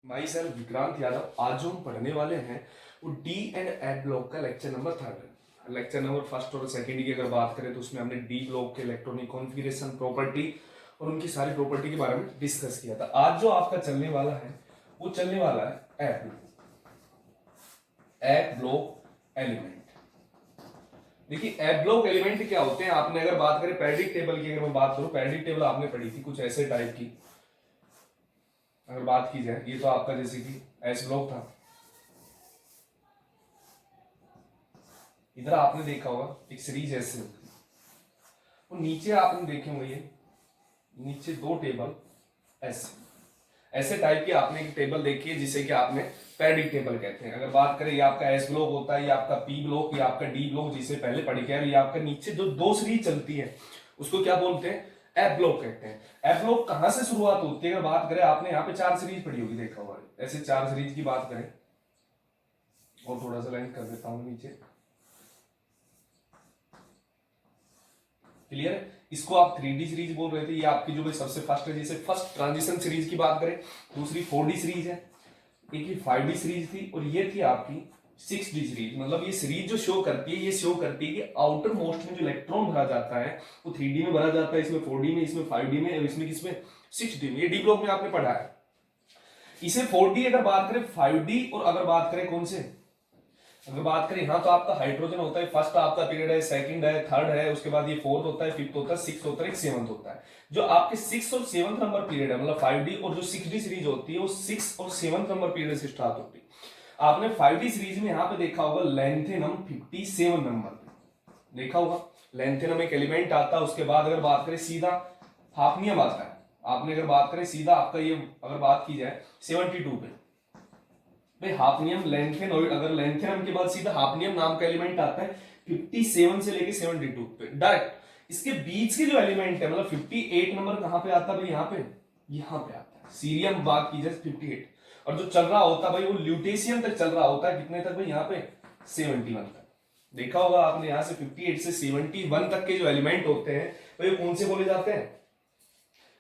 My self Vikrant Yadav. आज जो हम पढ़ने वाले हैं वो डी एंड एफ ब्लॉक का लेक्चर नंबर 3 है। लेक्चर नंबर 1 और 2 की अगर बात करें तो उसमें हमने डी ब्लॉक के इलेक्ट्रॉनिक कॉन्फ़िगरेशन प्रॉपर्टी और उनकी सारी प्रॉपर्टी के बारे में डिस्कस किया था। आज जो आपका चलने वाला है वो चलने वाला है एफ ब्लॉक एलिमेंट। देखिए एफ ब्लॉक एलिमेंट क्या होते हैं, आपने अगर बात करें पैराडिक टेबल की, अगर मैं बात करूं पैराडिक टेबल आपने पढ़ी थी कुछ ऐसे टाइप की। अगर बात की जाए ये तो आपका जैसे कि एस ब्लॉक था, इधर आपने देखा होगा एक सीरीज ऐसे और नीचे आपने देखे होंगे ये नीचे दो टेबल ऐसे टाइप की आपने एक टेबल देखी है जिसे कि आपने पैराडिक टेबल कहते हैं। अगर बात करें ये आपका एस ब्लॉक होता है, ये आपका पी ब्लॉक, ये आपका डी ब्लॉक जिसे पहले पढ़ी गया, ये आपका नीचे जो दो सीरीज चलती है उसको क्या बोलते हैं, एफ ब्लॉक कहते हैं। एफ ब्लॉक कहां से शुरुआत होती है, अगर बात करें आपने यहाँ पे 4 सीरीज पढ़ी होगी, देखा होगा ऐसे 4 सीरीज की बात करें और थोड़ा सा लाइन कर देता हूं नीचे, क्लियर है। इसको आप 3D सीरीज बोल रहे थे, ये आपकी जो सबसे फर्स्ट है, जैसे फर्स्ट ट्रांजिशन सीरीज की बात करें, दूसरी 4D सीरीज है, एक ही 5D सीरीज थी और ये थी आपकी 6D सीरीज। मतलब ये सीरीज जो शो करती है, ये शो करती है कि आउटर मोस्ट में जो इलेक्ट्रॉन भरा जाता है वो 3D में भरा जाता है, इसमें 4D में, इसमें 5D में और इसमें किसमें 6D में। ये डी ब्लॉक में आपने पढ़ा है। इसे 4D अगर बात करें, 5D और अगर बात करें कौन से, अगर बात करें यहां तो आपका हाइड्रोजन होता है, फर्स्ट आपका पीरियड है, सेकंड है, थर्ड है, उसके बाद ये फोर्थ होता है, फिफ्थ होता है, सिक्स होता है, सेवंथ होता है। जो आपके 6 और 7 नंबर पीरियड है, मतलब 5D और जो 6D सीरीज होती है वो 6 और 7 नंबर पीरियड से स्टार्ट होती है। आपने 5D सीरीज में यहां पे देखा होगा लेंथेनम 57 नंबर पे देखा होगा। लेंथेनम एक एलिमेंट आता है, उसके बाद अगर बात करें सीधा हाफनियम आता है। आपने अगर बात करें सीधा आपका ये अगर बात की जाए 72 पे भाई हाफनियम लेंथेनॉइड, अगर लेंथेनम के बाद सीधा हाफनियम नाम का एलिमेंट आता है 57 से लेके 72 पे डायरेक्ट। इसके बीच के जो एलिमेंट है मतलब 58 नंबर कहां पे आता है भाई, यहां पे आता है। सीरियम बात की जाए 58 और जो चल रहा होता है भाई वो ल्यूटेशियम तक चल रहा होता है, कितने तक भाई, यहाँ पे 71 तक। देखा होगा आपने यहाँ से 58 से 71 तक के जो एलिमेंट होते हैं भाई कौन से बोले जाते हैं,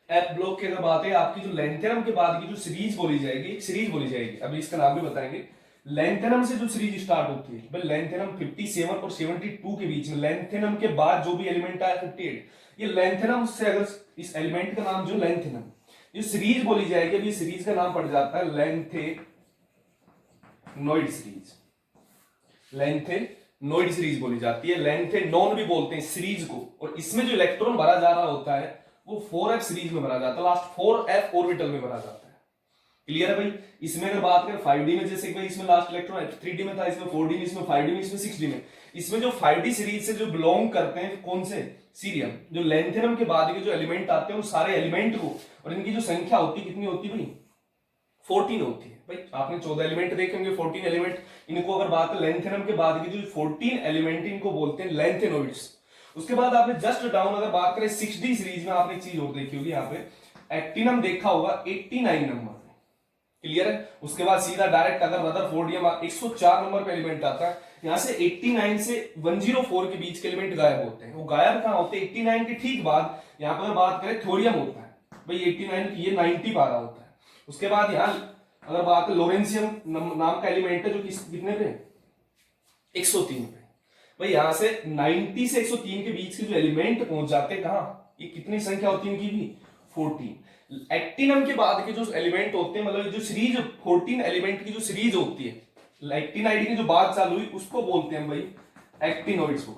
एफ ब्लॉक की अगर बात है। आपकी जो लेंथेनम के बाद की जो सीरीज बोली जाएगी, एक सीरीज बोली जाएगी, अभी इसका नाम भी बताएंगे। लेंथेनम से जो सीरीज स्टार्ट होती है भाई, लेंथेनम 57 और 72 के बीच में, लेंथेनम के बाद जो भी एलिमेंट आया 58, ये लेंथेनम से अगर इस एलिमेंट का नाम जो लेंथेनम, ये सीरीज बोली जाएगी, अभी सीरीज का नाम पड़ जाता है लेंथेनॉइड सीरीज। लेंथेनॉइड सीरीज बोली जाती है, लेंथेनॉन भी बोलते हैं सीरीज को। और इसमें जो इलेक्ट्रॉन भरा जा रहा होता है वो 4f सीरीज में भरा जाता है, लास्ट 4f ऑर्बिटल में भरा जाता है। क्लियर है भाई। इसमें अगर बात करें 5D में, जैसे भाई इसमें लास्ट इलेक्ट्रॉन 3D में था, इसमें 4D में, इसमें 5D में, इसमें 6D में। इसमें जो 5D सीरीज से जो बिलोंग करते हैं कौन से, सीरियम। जो लेंथेनम के बाद के जो एलिमेंट आते हैं उन सारे एलिमेंट को, और इनकी जो संख्या होती है कितनी होती है भाई, 14 होती है भाई। आपने 14 एलिमेंट देखे होंगे, 14 एलिमेंट। इनको अगर बात करें लेंथेनम के बाद की जो 14 एलिमेंट इनको बोलते हैं लेंथेनॉइड्स। उसके बाद आपने जस्ट डाउन अगर बात करें 6D सीरीज में, आपने एक चीज और देखी होगी, यहाँ पे एक्टिनम देखा होगा 89 नंबर पे। क्लियर है। उसके बाद सीधा डायरेक्ट अगर रदरफोर्डियम 104 नंबर पे एलिमेंट आता है, यहां से 89 से 104 के बीच के एलिमेंट गायब होते हैं। वो गायब कहां होते हैं, 89 के ठीक बाद यहां पर बात करें थोरियम होता है भाई, 89 की ये 90 पारा होता है। उसके बाद यहां अगर बात करें लोरेंसियम नाम का एलिमेंट है जो कितने पे 103 पे भाई। यहां से 90 से 103 के बीच के जो एलिमेंट पहुंच जाते हैं कहां, ये कितनी संख्या होती है इनकी भी 14। एक्टिनम के बाद के जो एलिमेंट होते हैं, मतलब जो सीरीज 14 एलिमेंट की जो सीरीज होती है, एक्टिनाइड की जो बात चालू हुई उसको बोलते हैं भाई एक्टिनॉइड्स को।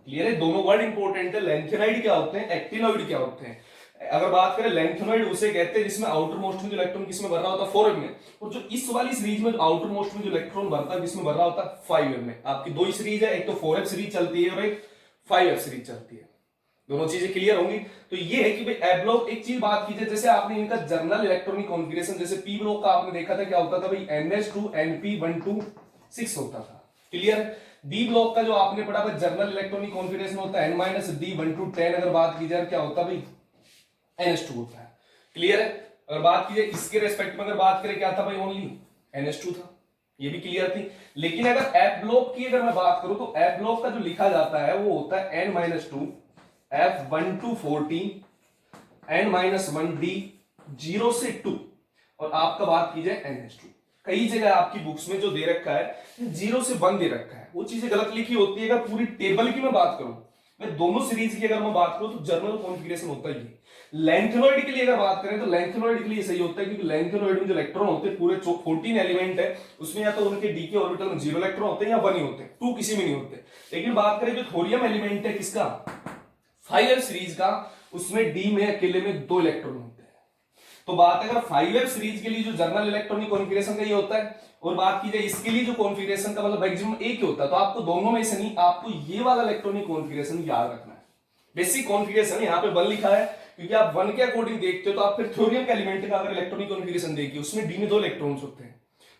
क्लियर है। दोनों वर्ड इंपॉर्टेंट है, लेंथेनाइड क्या होते हैं, एक्टिनॉइड क्या होते हैं। अगर बात करें लेंथेनॉइड उसे कहते हैं जिसमें आउटर मोस्ट में जो इलेक्ट्रॉन किसमें भर रहा होता है 4f में, और जो इस वाली सीरीज में आउटर मोस्ट में जो इलेक्ट्रॉन भरता है किसमें भर रहा होता है 5f में। आपकी दो ही सीरीज है, एक तो 4f सीरीज चलती है और एक 5f सीरीज चलती है। दोनों चीजें क्लियर होंगी। तो ये है कि भाई एफ ब्लॉक, एक चीज बात कीजिए, जैसे आपने इनका जर्नल इलेक्ट्रॉनिक कॉन्फ़िगरेशन, जैसे पी ब्लॉक का आपने देखा था क्या होता था भाई, NH2Np126 होता था। क्लियर। डी ब्लॉक का जो आपने पढ़ा था जर्नल इलेक्ट्रॉनिक कॉन्फ़िगरेशन होता है N-D1to10, अगर बात की जाए क्या होता भाई NH2 होता है। क्लियर है। अगर बात की जाए इसके रेस्पेक्ट में, अगर बात करें क्या था भाई, ओनली NH2 था, ये भी क्लियर थी। लेकिन अगर एफ ब्लॉक की अगर मैं बात करूं तो एफ ब्लॉक का जो लिखा जाता है वो होता है N-2 F1 to 14 N-1D 0 से 2 और आपका बात की जाए NH2। कई जगह आपकी बुक्स में जो दे रखा है 0 से 1 दे रखा है, वो चीजें गलत लिखी होती है। अगर पूरी टेबल की मैं बात करूं, मैं दोनों सीरीज की अगर मैं बात करूं तो जर्नल कॉन्फ़िगरेशन होता ही है। लेंथेनॉइड के लिए अगर बात करें तो लेंथेनॉइड के लिए सही होता है, क्योंकि लेंथेनॉइड में जो इलेक्ट्रॉन होते हैं पूरे 14 एलिमेंट है, उसमें या तो उनके डी के ऑर्बिटल में 0 इलेक्ट्रॉन होते हैं या 1 ही होते हैं, 2 किसी में नहीं होते। लेकिन बात करें जो थोरियम एलिमेंट है किसका, 5s सीरीज का, उसमें डी में अकेले में 2 इलेक्ट्रॉन होते हैं। तो बात अगर 5s सीरीज के लिए जो जर्नल इलेक्ट्रॉनिक कॉन्फ़िगरेशन का ये होता है, और बात की जाए इसके लिए जो कॉन्फ़िगरेशन का मतलब मैक्सिमम एक ही होता है, तो आपको दोनों में से नहीं, आपको ये वाला इलेक्ट्रॉनिक कॉन्फ़िगरेशन याद रखना है। बेसिक कॉन्फ़िगरेशन यहाँ पे 1 लिखा है, क्योंकि आप 1 के अकॉर्डिंग देखते हो, तो आप फिर थ्योरियम के एलिमेंट का अगर इलेक्ट्रॉनिक कॉन्फ़िगरेशन देखिए, उसमें डी में 2 इलेक्ट्रॉन्स होते हैं।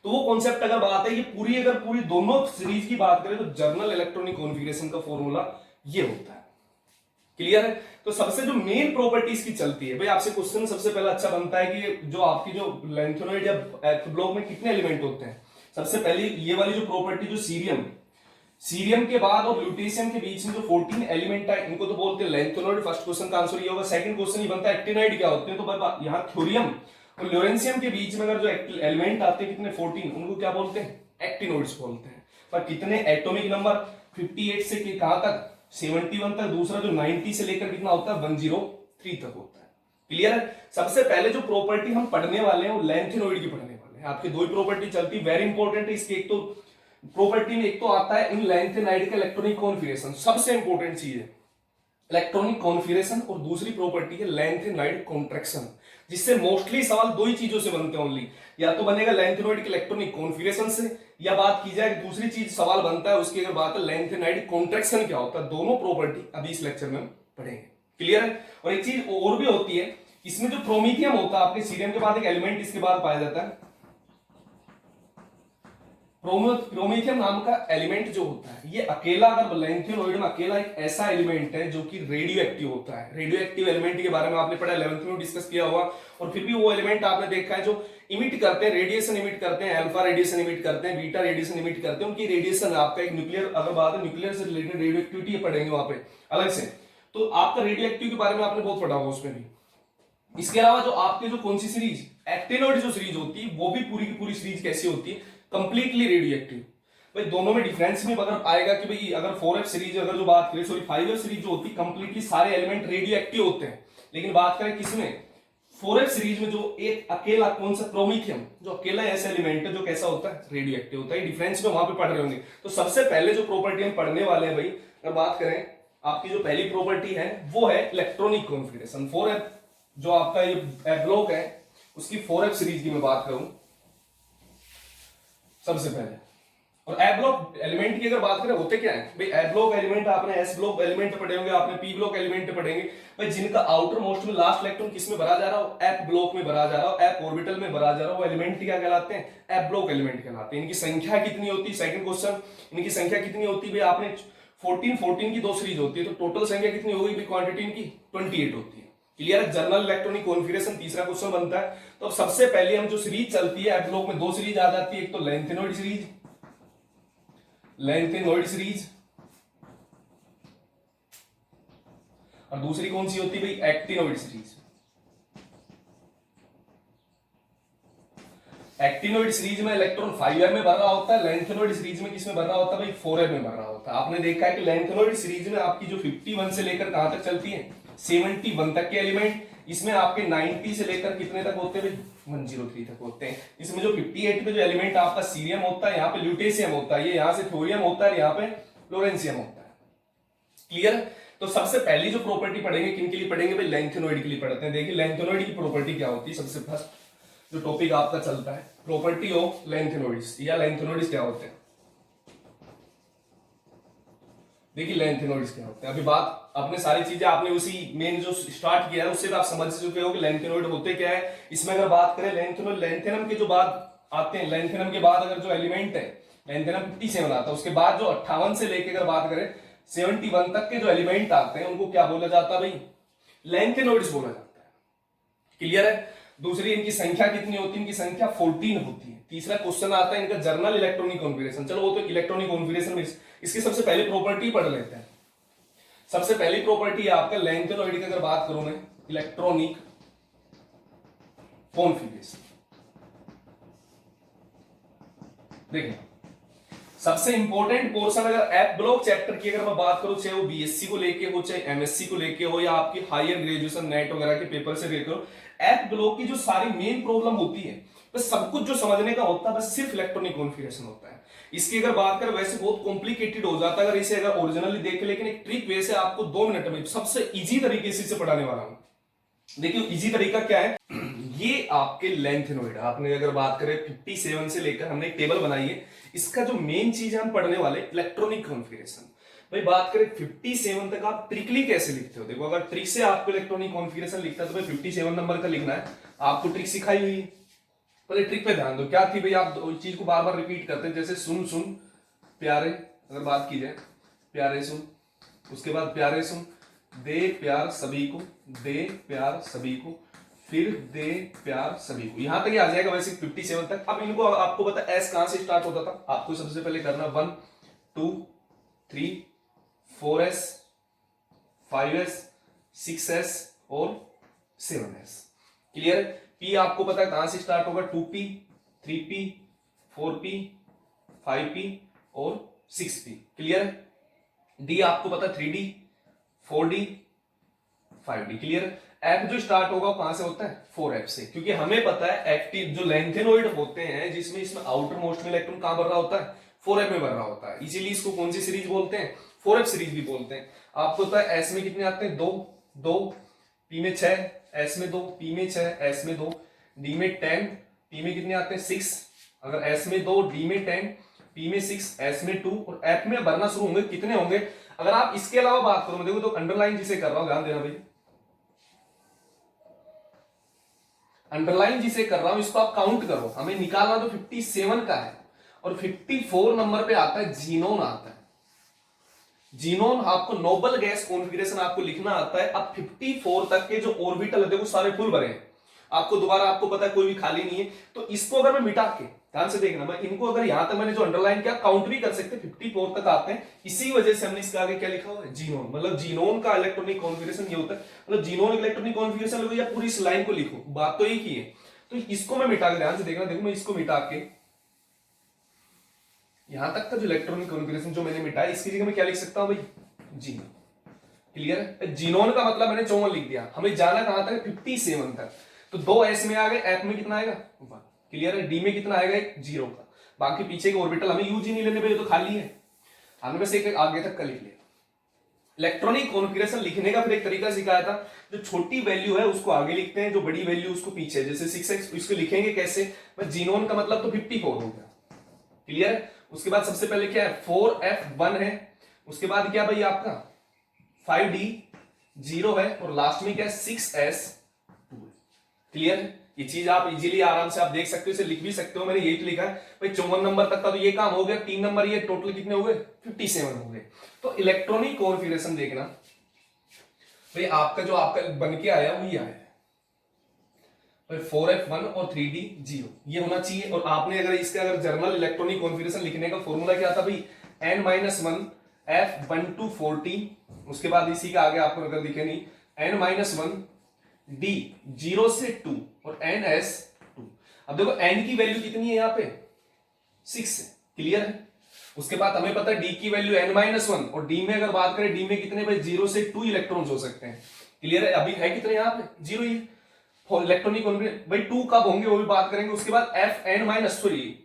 तो वो कॉन्सेप्ट अगर बात है, ये पूरी अगर पूरी दोनों सीरीज की बात करें तो जर्नल इलेक्ट्रॉनिक कॉन्फ़िगरेशन का फॉर्मूला ये होता है। क्लियर है? तो सबसे जो मेन प्रॉपर्टीज की चलती है भाई, आपसे क्वेश्चन सबसे पहला अच्छा बनता है कि जो आपकी जो लेंथेनॉइड या एथ ब्लॉक में कितने एलिमेंट होते हैं। सबसे पहले ये वाली जो प्रॉपर्टी जो सीरियम के बाद और ल्यूटेशियम के बीच में जो 14 एलिमेंट है, इनको तो बोलते हैं लेंथेनॉइड। फर्स्ट क्वेश्चन का आंसर ये होगा। सेकंड क्वेश्चन ये बनता है एक्टिनाइड क्या होते हैं, तो यहाँ थ्योरियम और ल्योरेंशियम के बीच में अगर जो एलिमेंट आते हैं कितने 14, उनको क्या बोलते हैं, एक्टिनोइड्स बोलते हैं। पर कितने एटॉमिक नंबर 58 से कहां तक, 71 तक। दूसरा जो 90 से लेकर कितना होता है, 103 तक होता है। क्लियर है? सबसे पहले जो प्रॉपर्टी हम पढ़ने वाले हैं वो लेंथेनॉइड की पढ़ने वाले हैं। आपकी दो ही प्रॉपर्टी चलती है, वेरी इंपॉर्टेंट है इसकी। एक तो प्रॉपर्टी में एक तो आता है इन लेंथेनाइड का इलेक्ट्रॉनिक कॉन्फ़िगरेशन, सबसे इंपॉर्टेंट चीज है इलेक्ट्रॉनिक कॉन्फ़िगरेशन, और दूसरी प्रॉपर्टी है लेंथेनाइड कॉन्ट्रैक्शन, जिससे मोस्टली सवाल दो ही चीजों से बनते हैं ओनली, या तो बनेगा लेंथेनॉइड के इलेक्ट्रॉनिक कॉन्फ़िगरेशन से, या बात की जाए दूसरी चीज सवाल बनता है उसकी अगर बात है लेंथेनाइड कॉन्ट्रैक्शन क्या होता है। दोनों प्रॉपर्टी अभी इस लेक्चर में हम पढ़ेंगे। क्लियर है? और एक चीज और भी होती है, इसमें जो प्रोमीथियम होता है, आपके सीरियम के बाद एक एलिमेंट इसके बाद पाया जाता है प्रोमीथियम नाम का एलिमेंट जो होता है, ये अकेला अगर लेंथेनॉइड में अकेला एक ऐसा एलिमेंट है जो कि रेडियो एक्टिव होता है। रेडियो एक्टिव एलिमेंट के बारे में आपने पढ़ा 11th में डिस्कस किया होगा। और फिर भी वो एलिमेंट आपने देखा है जो इमिट करते हैं, रेडिएशन इमिट करते हैं, अल्फा रेडिएशन इमिट करते हैं, बीटा रेडिएशन इमिट करते हैं। उनकी रेडिएशन आपका एक न्यूक्लियर, अगर बात है न्यूक्लियर से रिलेटेड रेडियो एक्टिविटी पढ़ेंगे वहां पे अलग से, तो आपका रेडियो एक्टिव के बारे में आपने बहुत पढ़ा होगा उसमें भी। इसके अलावा जो आपके जो कौन सी सीरीज एक्टिनॉइड जो सीरीज होती है, वो भी पूरी की पूरी सीरीज कैसी होती है, कंप्लीटली रेडियो एक्टिव। भाई दोनों में डिफरेंस में अगर आएगा कि भाई अगर 4f सीरीज अगर जो बात करें, सॉरी 5f सीरीज जो होती है कंप्लीटली सारे एलिमेंट रेडियो एक्टिव होते हैं। लेकिन बात करें किसमें, 4f सीरीज में जो एक अकेला कौन सा प्रोमीथियम, जो अकेला ऐसा एलिमेंट है जो कैसा होता है, रेडियो एक्टिव होता है। डिफरेंस में वहां पे पढ़ रहे होंगे। तो सबसे पहले जो प्रॉपर्टी हम पढ़ने वाले हैं भाई, अगर बात करें आपकी जो पहली प्रॉपर्टी है वो है इलेक्ट्रॉनिक कॉन्फ़िगरेशन। 4f जो आपका ये ब्लॉक है उसकी 4f सीरीज की मैं बात करूं सबसे पहले, और ए ब्लॉक एलिमेंट की अगर बात करें होते क्या है भाई, ए ब्लॉक एलिमेंट आपने एस ब्लॉक एलिमेंट पढ़े होंगे, आपने पी ब्लॉक एलिमेंट पढ़ेंगे भाई, जिनका आउटर मोस्ट में लास्ट इलेक्ट्रॉन किस में भरा जा रहा हो, एफ ब्लॉक में भरा जा रहा हो, एफ ऑर्बिटल में भरा जा रहा हो, वो एलिमेंट क्या कहलाते हैं, एफ ब्लॉक एलिमेंट कहलाते हैं। इनकी संख्या कितनी होती है, सेकंड क्वेश्चन, इनकी संख्या कितनी होती है भाई, आपने 14 की दो सीरीज होती है, तो टोटल संख्या कितनी होगी भाई, क्वांटिटी इनकी 28 होती है। क्लियर है? जनरल इलेक्ट्रॉनिक कॉन्फ़िगरेशन तीसरा क्वेश्चन बनता है। तो अब सबसे पहले हम जो सीरीज चलती है एफ ब्लॉक में, दो सीरीज आ जाती है, एक तो लेंथेनॉइड सीरीज, और दूसरी कौन सी होती है भाई, एक्टिनोइड सीरीज। एक्टिनोइड सीरीज में इलेक्ट्रॉन 5f में भर रहा होता है, लेंथेनॉइड सीरीज में किसमें भर रहा होता है भाई, 4f में भर रहा होता है। आपने देखा है कि लेंथेनॉइड सीरीज में आपकी जो 51 से लेकर कहां तक चलती है, 71 तक के एलिमेंट, इसमें आपके 90 से लेकर कितने तक होते हैं, 103 तक होते हैं। इसमें जो 58 पे जो एलिमेंट आपका सीरियम होता है, यहाँ पे ल्यूटेशियम होता है, ये यहाँ से थोरियम होता है, यहाँ पे लोरेंशियम होता है। क्लियर? तो सबसे पहली जो प्रॉपर्टी पढ़ेंगे किन के लिए पढ़ेंगे भाई, लेंथेनॉइड के लिए पढ़ते हैं। देखिए लेंथेनॉइड की प्रॉपर्टी क्या होती है, सबसे फर्स्ट जो टॉपिक आपका चलता है, प्रॉपर्टी ऑफ लेंथेनॉइड्स, या लेंथेनॉइड्स क्या होते हैं। देखिए लेंथेनॉइड्स क्या होते हैं, अभी बात अपने सारी चीजें आपने उसी मेन जो स्टार्ट किया है उससे आप समझ चुके हो कि लेंथेनॉइड होते क्या है। इसमें अगर बात करें लेंथेनॉइड, लेंथेनम के जो बाद आते हैं, लेंथेनम के बाद अगर जो एलिमेंट है, लेंथेनम 57 आता है, उसके बाद जो 58 से लेकर अगर बात करें 71 तक के जो एलिमेंट आते हैं उनको क्या बोला जाता है भाई, लेंथेनॉइड्स बोला जाता है। क्लियर है? दूसरी इनकी संख्या कितनी होती है, इनकी संख्या 14 होती है। तीसरा क्वेश्चन आता है इनका जर्नल इलेक्ट्रॉनिक कॉन्फ़िगरेशन। चलो वो तो इलेक्ट्रॉनिक कॉन्फ़िगरेशन में इसकी सबसे पहले प्रॉपर्टी पढ़ लेते हैं। सबसे पहली प्रॉपर्टी है आपका लेंथेनॉइड की अगर बात करूं मैं, इलेक्ट्रॉनिक कॉन्फ़िगरेशन। देखिए सबसे इंपॉर्टेंट पोर्शन अगर एप ब्लॉक चैप्टर की अगर मैं बात करूं, चाहे वो बीएससी को लेके हो, चाहे एमएससी को लेके हो, या आपकी हायर ग्रेजुएशन नेट वगैरह के पेपर से लेकर हो, एप ब्लॉक की जो सारी मेन प्रॉब्लम होती है, बस सब कुछ जो समझने का होता है बस सिर्फ इलेक्ट्रॉनिक कॉन्फ़िगरेशन होता है। इसकी अगर बात करें वैसे बहुत कॉम्प्लिकेटेड हो जाता है अगर इसे अगर ओरिजिनली देखे, लेकिन एक ट्रिक वे से आपको 2 मिनट में सबसे इजी तरीके से इसे पढ़ाने वाला हूं। देखिए इजी तरीका क्या है, ये आपके लेंथेनोइड, आपने अगर बात करें 57 से लेकर हमने एक टेबल बनाई है, इसका जो मेन चीज हम पढ़ने वाले इलेक्ट्रॉनिक कॉन्फ़िगरेशन। भाई बात करें 57 तक आप ट्रिकली कैसे लिखते हो, देखो अगर ट्रिक से आपको इलेक्ट्रॉनिक कॉन्फ़िगरेशन लिखता है तो भाई 57 नंबर का लिखना है, आपको ट्रिक सिखाई हुई है। पहले ट्रिक पे ध्यान दो, क्या थी भाई, आप चीज को बार बार रिपीट करते हैं, जैसे सुन सुन प्यारे अगर बात की जाए, प्यारे सुन, उसके बाद प्यारे सुन, दे प्यार सभी को, दे प्यार सभी को, फिर दे प्यार सभी को, यहां तक ही आ जाएगा वैसे 57 तक। अब इनको आपको पता एस कहां से स्टार्ट होता था, आपको सबसे पहले करना 1 2 3 4S 5S 6S और 7S। क्लियर? पी आपको पता है कहां से स्टार्ट होगा, 2P 3P 4P 5P और 6P। क्लियर? डी आपको पता है 3D 4D 5D। Clear? F जो स्टार्ट होगा कहां से होता है, 4F से, क्योंकि हमें पता है एक्टिव जो लेंथेनोइड होते हैं जिसमें इसमें आउटर मोस्ट में इलेक्ट्रॉन कहां भर रहा होता है, 4F में भर रहा होता है, इसीलिए इसको कौन सी सीरीज बोलते हैं, 4F सीरीज भी बोलते हैं। आपको पता है एस में कितने आते हैं, 2 2, पी में 6, एस में 2, पी में 6, एस में 2, डी में 10, पी में कितने आते हैं 6, अगर एस में 2, डी में 10, पी में 6, एस में 2 और एफ में भरना शुरू होंगे कितने होंगे। अगर आप इसके अलावा बात करो, देखो तो अंडरलाइन जिसे कर रहा हूं, ध्यान देना भाई, अंडरलाइन जिसे कर रहा हूं इसको आप काउंट करो, हमें निकालना तो 57 का है और 54 नंबर पे आता है जीनोन आता है। जीनोन आपको नोबल गैस कॉन्फ़िगरेशन आपको लिखना आता है। अब 54 तक के जो ऑर्बिटल है देखो सारे फुल भरे हैं, आपको दोबारा आपको पता है कोई भी खाली नहीं है, तो इसको अगर मैं मिटा के, ध्यान से देखना, मैं इनको अगर यहां तक मैंने जो अंडरलाइन किया काउंट भी कर सकते, 54 तक आते हैं, इसी वजह से हमने इसके आगे क्या लिखा हुआ है, जीनोन। मतलब जीनोन का इलेक्ट्रॉनिक कॉन्फ़िगरेशन ये होता है, मतलब जीनोन इलेक्ट्रॉनिक कॉन्फ़िगरेशन लिखो या पूरी इस लाइन को लिखो, बात तो एक ही है। तो इसको मैं मिटा के, ध्यान से देखना, देखो मैं इसको मिटा के यहां तक का जो इलेक्ट्रॉनिक कॉन्फ़िगरेशन जो मैंने मिटाया, इसकी जगह मैं क्या लिख सकता हूं भाई, जीनोन। क्लियर है? जीनोन का मतलब मैंने 54 लिख दिया, हमें जाना कहां तक, 57 तक, तो 2 एस में आ गए, एफ में कितना आएगा 1। क्लियर है? डी में कितना आएगा, 0 का, बाकी पीछे के ऑर्बिटल हमें यूज ही नहीं लेने पे, तो खाली है, हमने बस एक आगे तक का लिख लिया। इलेक्ट्रॉनिक कॉन्फ़िगरेशन लिखने का फिर एक तरीका सिखाया था, जो छोटी वैल्यू है उसको आगे लिखते हैं, जो बड़ी वैल्यू उसको पीछे, जैसे 6x इसको लिखेंगे कैसे, जीनोन का मतलब तो 54 हो गया। क्लियर है? उसके बाद सबसे पहले क्या है, 4F1 है, उसके बाद क्या भाई आपका 5D 0 है और लास्ट में क्या है 6S2 है। क्लियर है? ये चीज आप इजीली आराम से आप देख सकते हो, इसे लिख भी सकते हो, मैंने यही तो लिखा है भाई 54 नंबर तक का तो ये काम हो गया, 3 नंबर ये टोटल कितने हो गए 57 हो गए। तो इलेक्ट्रॉनिक कॉन्फ़िगरेशन देखना भाई, आपका जो आपका बन के आया वो ये आया भाई 4F1 और 3D 0 ये होना चाहिए। और आपने अगर इसका अगर जर्नल इलेक्ट्रॉनिक कॉन्फ़िगरेशन लिखने का फॉर्मूला क्या था भाई, n-1 F1 to 40, उसके बाद इसी का आगे आपको अगर दिखे नहीं, n-1 D 0 से 2 और NS2। अब देखो n की वैल्यू कितनी है यहाँ पे 6 है। क्लियर है? उसके बाद हमें पता है d की वैल्यू n-1 और d में अगर बात करें d में कितने भाई 0 से 2 इलेक्ट्रॉन्स हो सकते हैं। क्लियर है? अभी है कितने यहाँ पे 0 ही इलेक्ट्रॉनिक भाई 2 कब होंगे वो भी बात करेंगे। उसके बाद n-2 आएगा, सॉरी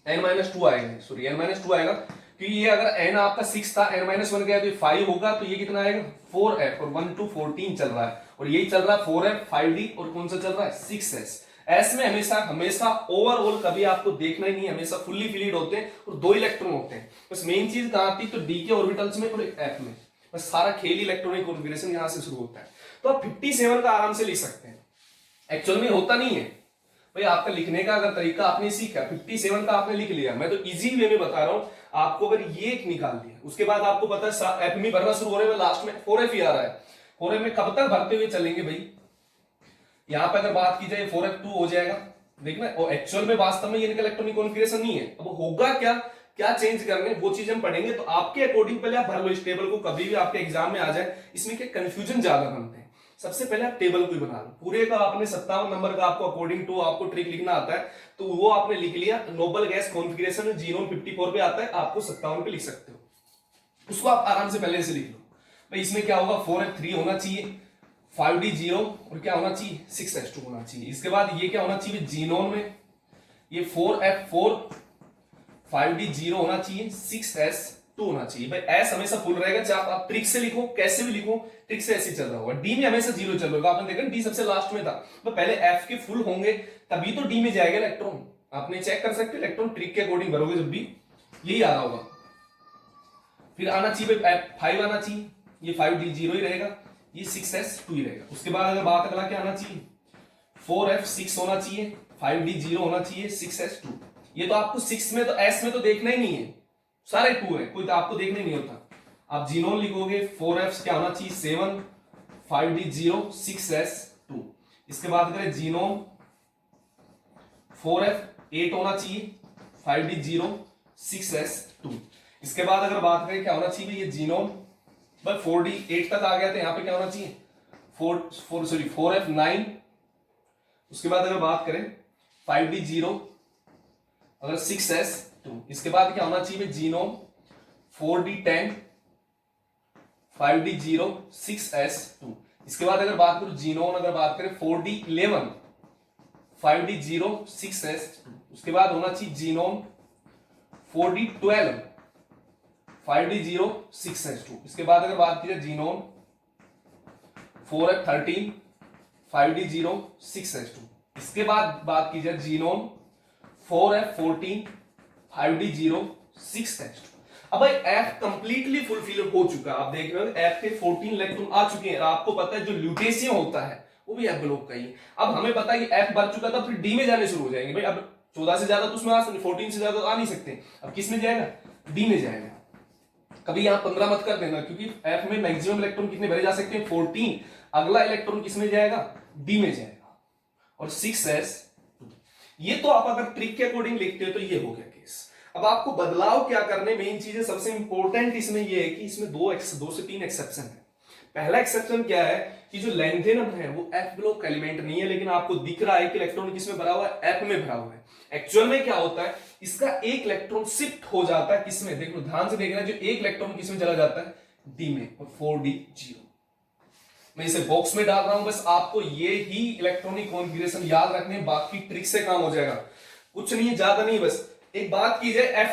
n-2 आएगा, क्योंकि ये अगर n आपका 6 था, n-1 गया तो 5 होगा, तो ये कितना आएगा 4F और 1 to 14 चल रहा है, और यही चल रहा है 4F 5D और कौन सा चल रहा है 6S। एस में हमेशा ओवरऑल कभी आपको देखना ही नहीं, हमेशा फुल्ली फिलिड होते हैं और 2 इलेक्ट्रॉन होते हैं। बस मेन चीज कहां आती है तो डी के ऑर्बिटल्स में और एफ में, बस सारा खेल इलेक्ट्रॉनिक कॉन्फ़िगरेशन यहां से शुरू होता है। तो आप 57 का आराम से लिख सकते हैं, एक्चुअल में होता नहीं है भाई, आपका लिखने का अगर तरीका आपने सीखा 57 का आपने लिख लिया, मैं तो इजी वे में बता रहा हूं आपको। अगर ये एक निकाल दिया उसके बाद आपको पता है एफ में भरना शुरू हो रहे हैं, लास्ट में 4F ही आ रहा है, 4F में कब तक भरते हुए चलेंगे भाई, यहां पर अगर बात की जाए 4F2 हो जाएगा, देखना। और एक्चुअल में वास्तव में ये इलेक्ट्रॉनिक कॉन्फ़िगरेशन नहीं है, अब होगा क्या क्या चेंज करने वो चीज हम पढ़ेंगे। तो आपके अकॉर्डिंग पहले आप भर लो इस टेबल को, कभी भी आपके एग्जाम में आ जाए, इसमें क्या कंफ्यूजन ज्यादा बनते हैं। सबसे पहले आप टेबल को ही बना लो, पूरे का आपने 57 नंबर का आपको अकॉर्डिंग टू आपको ट्रिक लिखना आता है, तो वो आपने लिख लिया। नोबल गैस कॉन्फ़िगरेशन में जीनोम 54 पे आता है, आपको 57 पे लिख सकते हो, उसको आप आराम से पहले से लिख लो। भाई इसमें क्या होगा, 4f3 होना चाहिए, 5d0 और क्या होना चाहिए, 6s2 होना चाहिए। इसके बाद ये क्या होना चाहिए जीनोन में, ये 4f4 5d0 होना चाहिए, 6s2 होना चाहिए। भाई एस हमेशा फुल रहेगा, चाहे आप ट्रिक से लिखो कैसे भी लिखो, ट्रिक से ऐसे चल रहा होगा। डी में हमेशा 0 चल रहा होगा, आपने देखा डी सबसे लास्ट में था, तो पहले एफ के फुल होंगे तभी तो डी में जाएगा इलेक्ट्रॉन। आपने चेक कर सकते हो, इलेक्ट्रॉन ट्रिक के अकॉर्डिंग भरोगे जब भी यही आ रहा होगा। फिर आना चाहिए भाई 5 आना चाहिए, ये 5d0 ही रहेगा, ये 6s2 ही रहेगा। उसके बाद अगर बात अगला क्या आना चाहिए, 4f6 होना चाहिए, 5d0 होना चाहिए, 6s2। ये तो आपको 6 में तो s में तो देखना ही नहीं है, सारे 2 है, कोई तो आपको देखना ही नहीं होता। आप जीनोन लिखोगे 4f क्या होना चाहिए 7, 5d0, 6s2। इसके बाद करें जीनोम 4f 8 होना चाहिए, 5d0, 6s2। इसके बाद अगर बात करें क्या होना चाहिए, ये जीनोम बस 4d8 तक आ गया था, यहां पे क्या होना चाहिए 4f9। उसके बाद अगर बात करें 5d0 अगर 6s2। इसके बाद क्या होना चाहिए जीनोम 4d10, 5d0, 6s2। इसके बाद अगर बात करूं जीनोम, अगर बात करें 4d11, 5d0, 6s2। उसके बाद होना चाहिए जीनोम 4d12, 5d0, 6s2। इसके बाद अगर बात की जाए जीनोम 4f13, 5d0, 6s2। इसके बाद बात की जाए जीनोम 4f14, 5d0, 6s2। अब भाई f कंप्लीटली फुलफिल हो चुका है, आप देख रहे हो f के 14 इलेक्ट्रॉन आ चुके हैं। आपको पता है जो ल्यूटेशियम होता है वो भी f ब्लॉक का ही है। अब हमें पता है कि f बढ़ चुका था, फिर d में जाने शुरू हो जाएंगे। भाई अब 14 से ज्यादा तो उसमें आ सकते, 14 से ज्यादा तो आ नहीं सकते। अब किस में जाएगा, d में जाएगा। कभी यहां 15 मत कर देना, क्योंकि f में मैक्सिमम इलेक्ट्रॉन कितने भरे जा सकते हैं 14। अगला इलेक्ट्रॉन किस में जाएगा, d में जाएगा। और 6s, ये तो आप अगर ट्रिक के अकॉर्डिंग लिखते हो तो ये हो गया केस। अब आपको बदलाव क्या करने, मेन चीजें सबसे इंपॉर्टेंट इसमें ये है कि इसमें दो से तीन एक्सेप्शन है। पहला एक्सेप्शन क्या है कि जो लैंथेनम है वो f ब्लॉक का एलिमेंट नहीं है, लेकिन आपको दिख रहा है कि इलेक्ट्रॉन किसमें भरा हुआ है, f में भरा हुआ है। एक्चुअल में क्या होता है, इसका एक इलेक्ट्रॉन शिफ्ट हो जाता है किसमें, देखो ध्यान से देखना, जो एक इलेक्ट्रॉन किसमें चला जाता है, d में, और 4d0। मैं इसे बॉक्स में डाल रहा हूं, बस आपको ये ही इलेक्ट्रॉनिक कॉन्फ़िगरेशन याद रखने, बाकी ट्रिक से काम हो जाएगा, कुछ नहीं है, ज्यादा नहीं। बस एक बात की जाए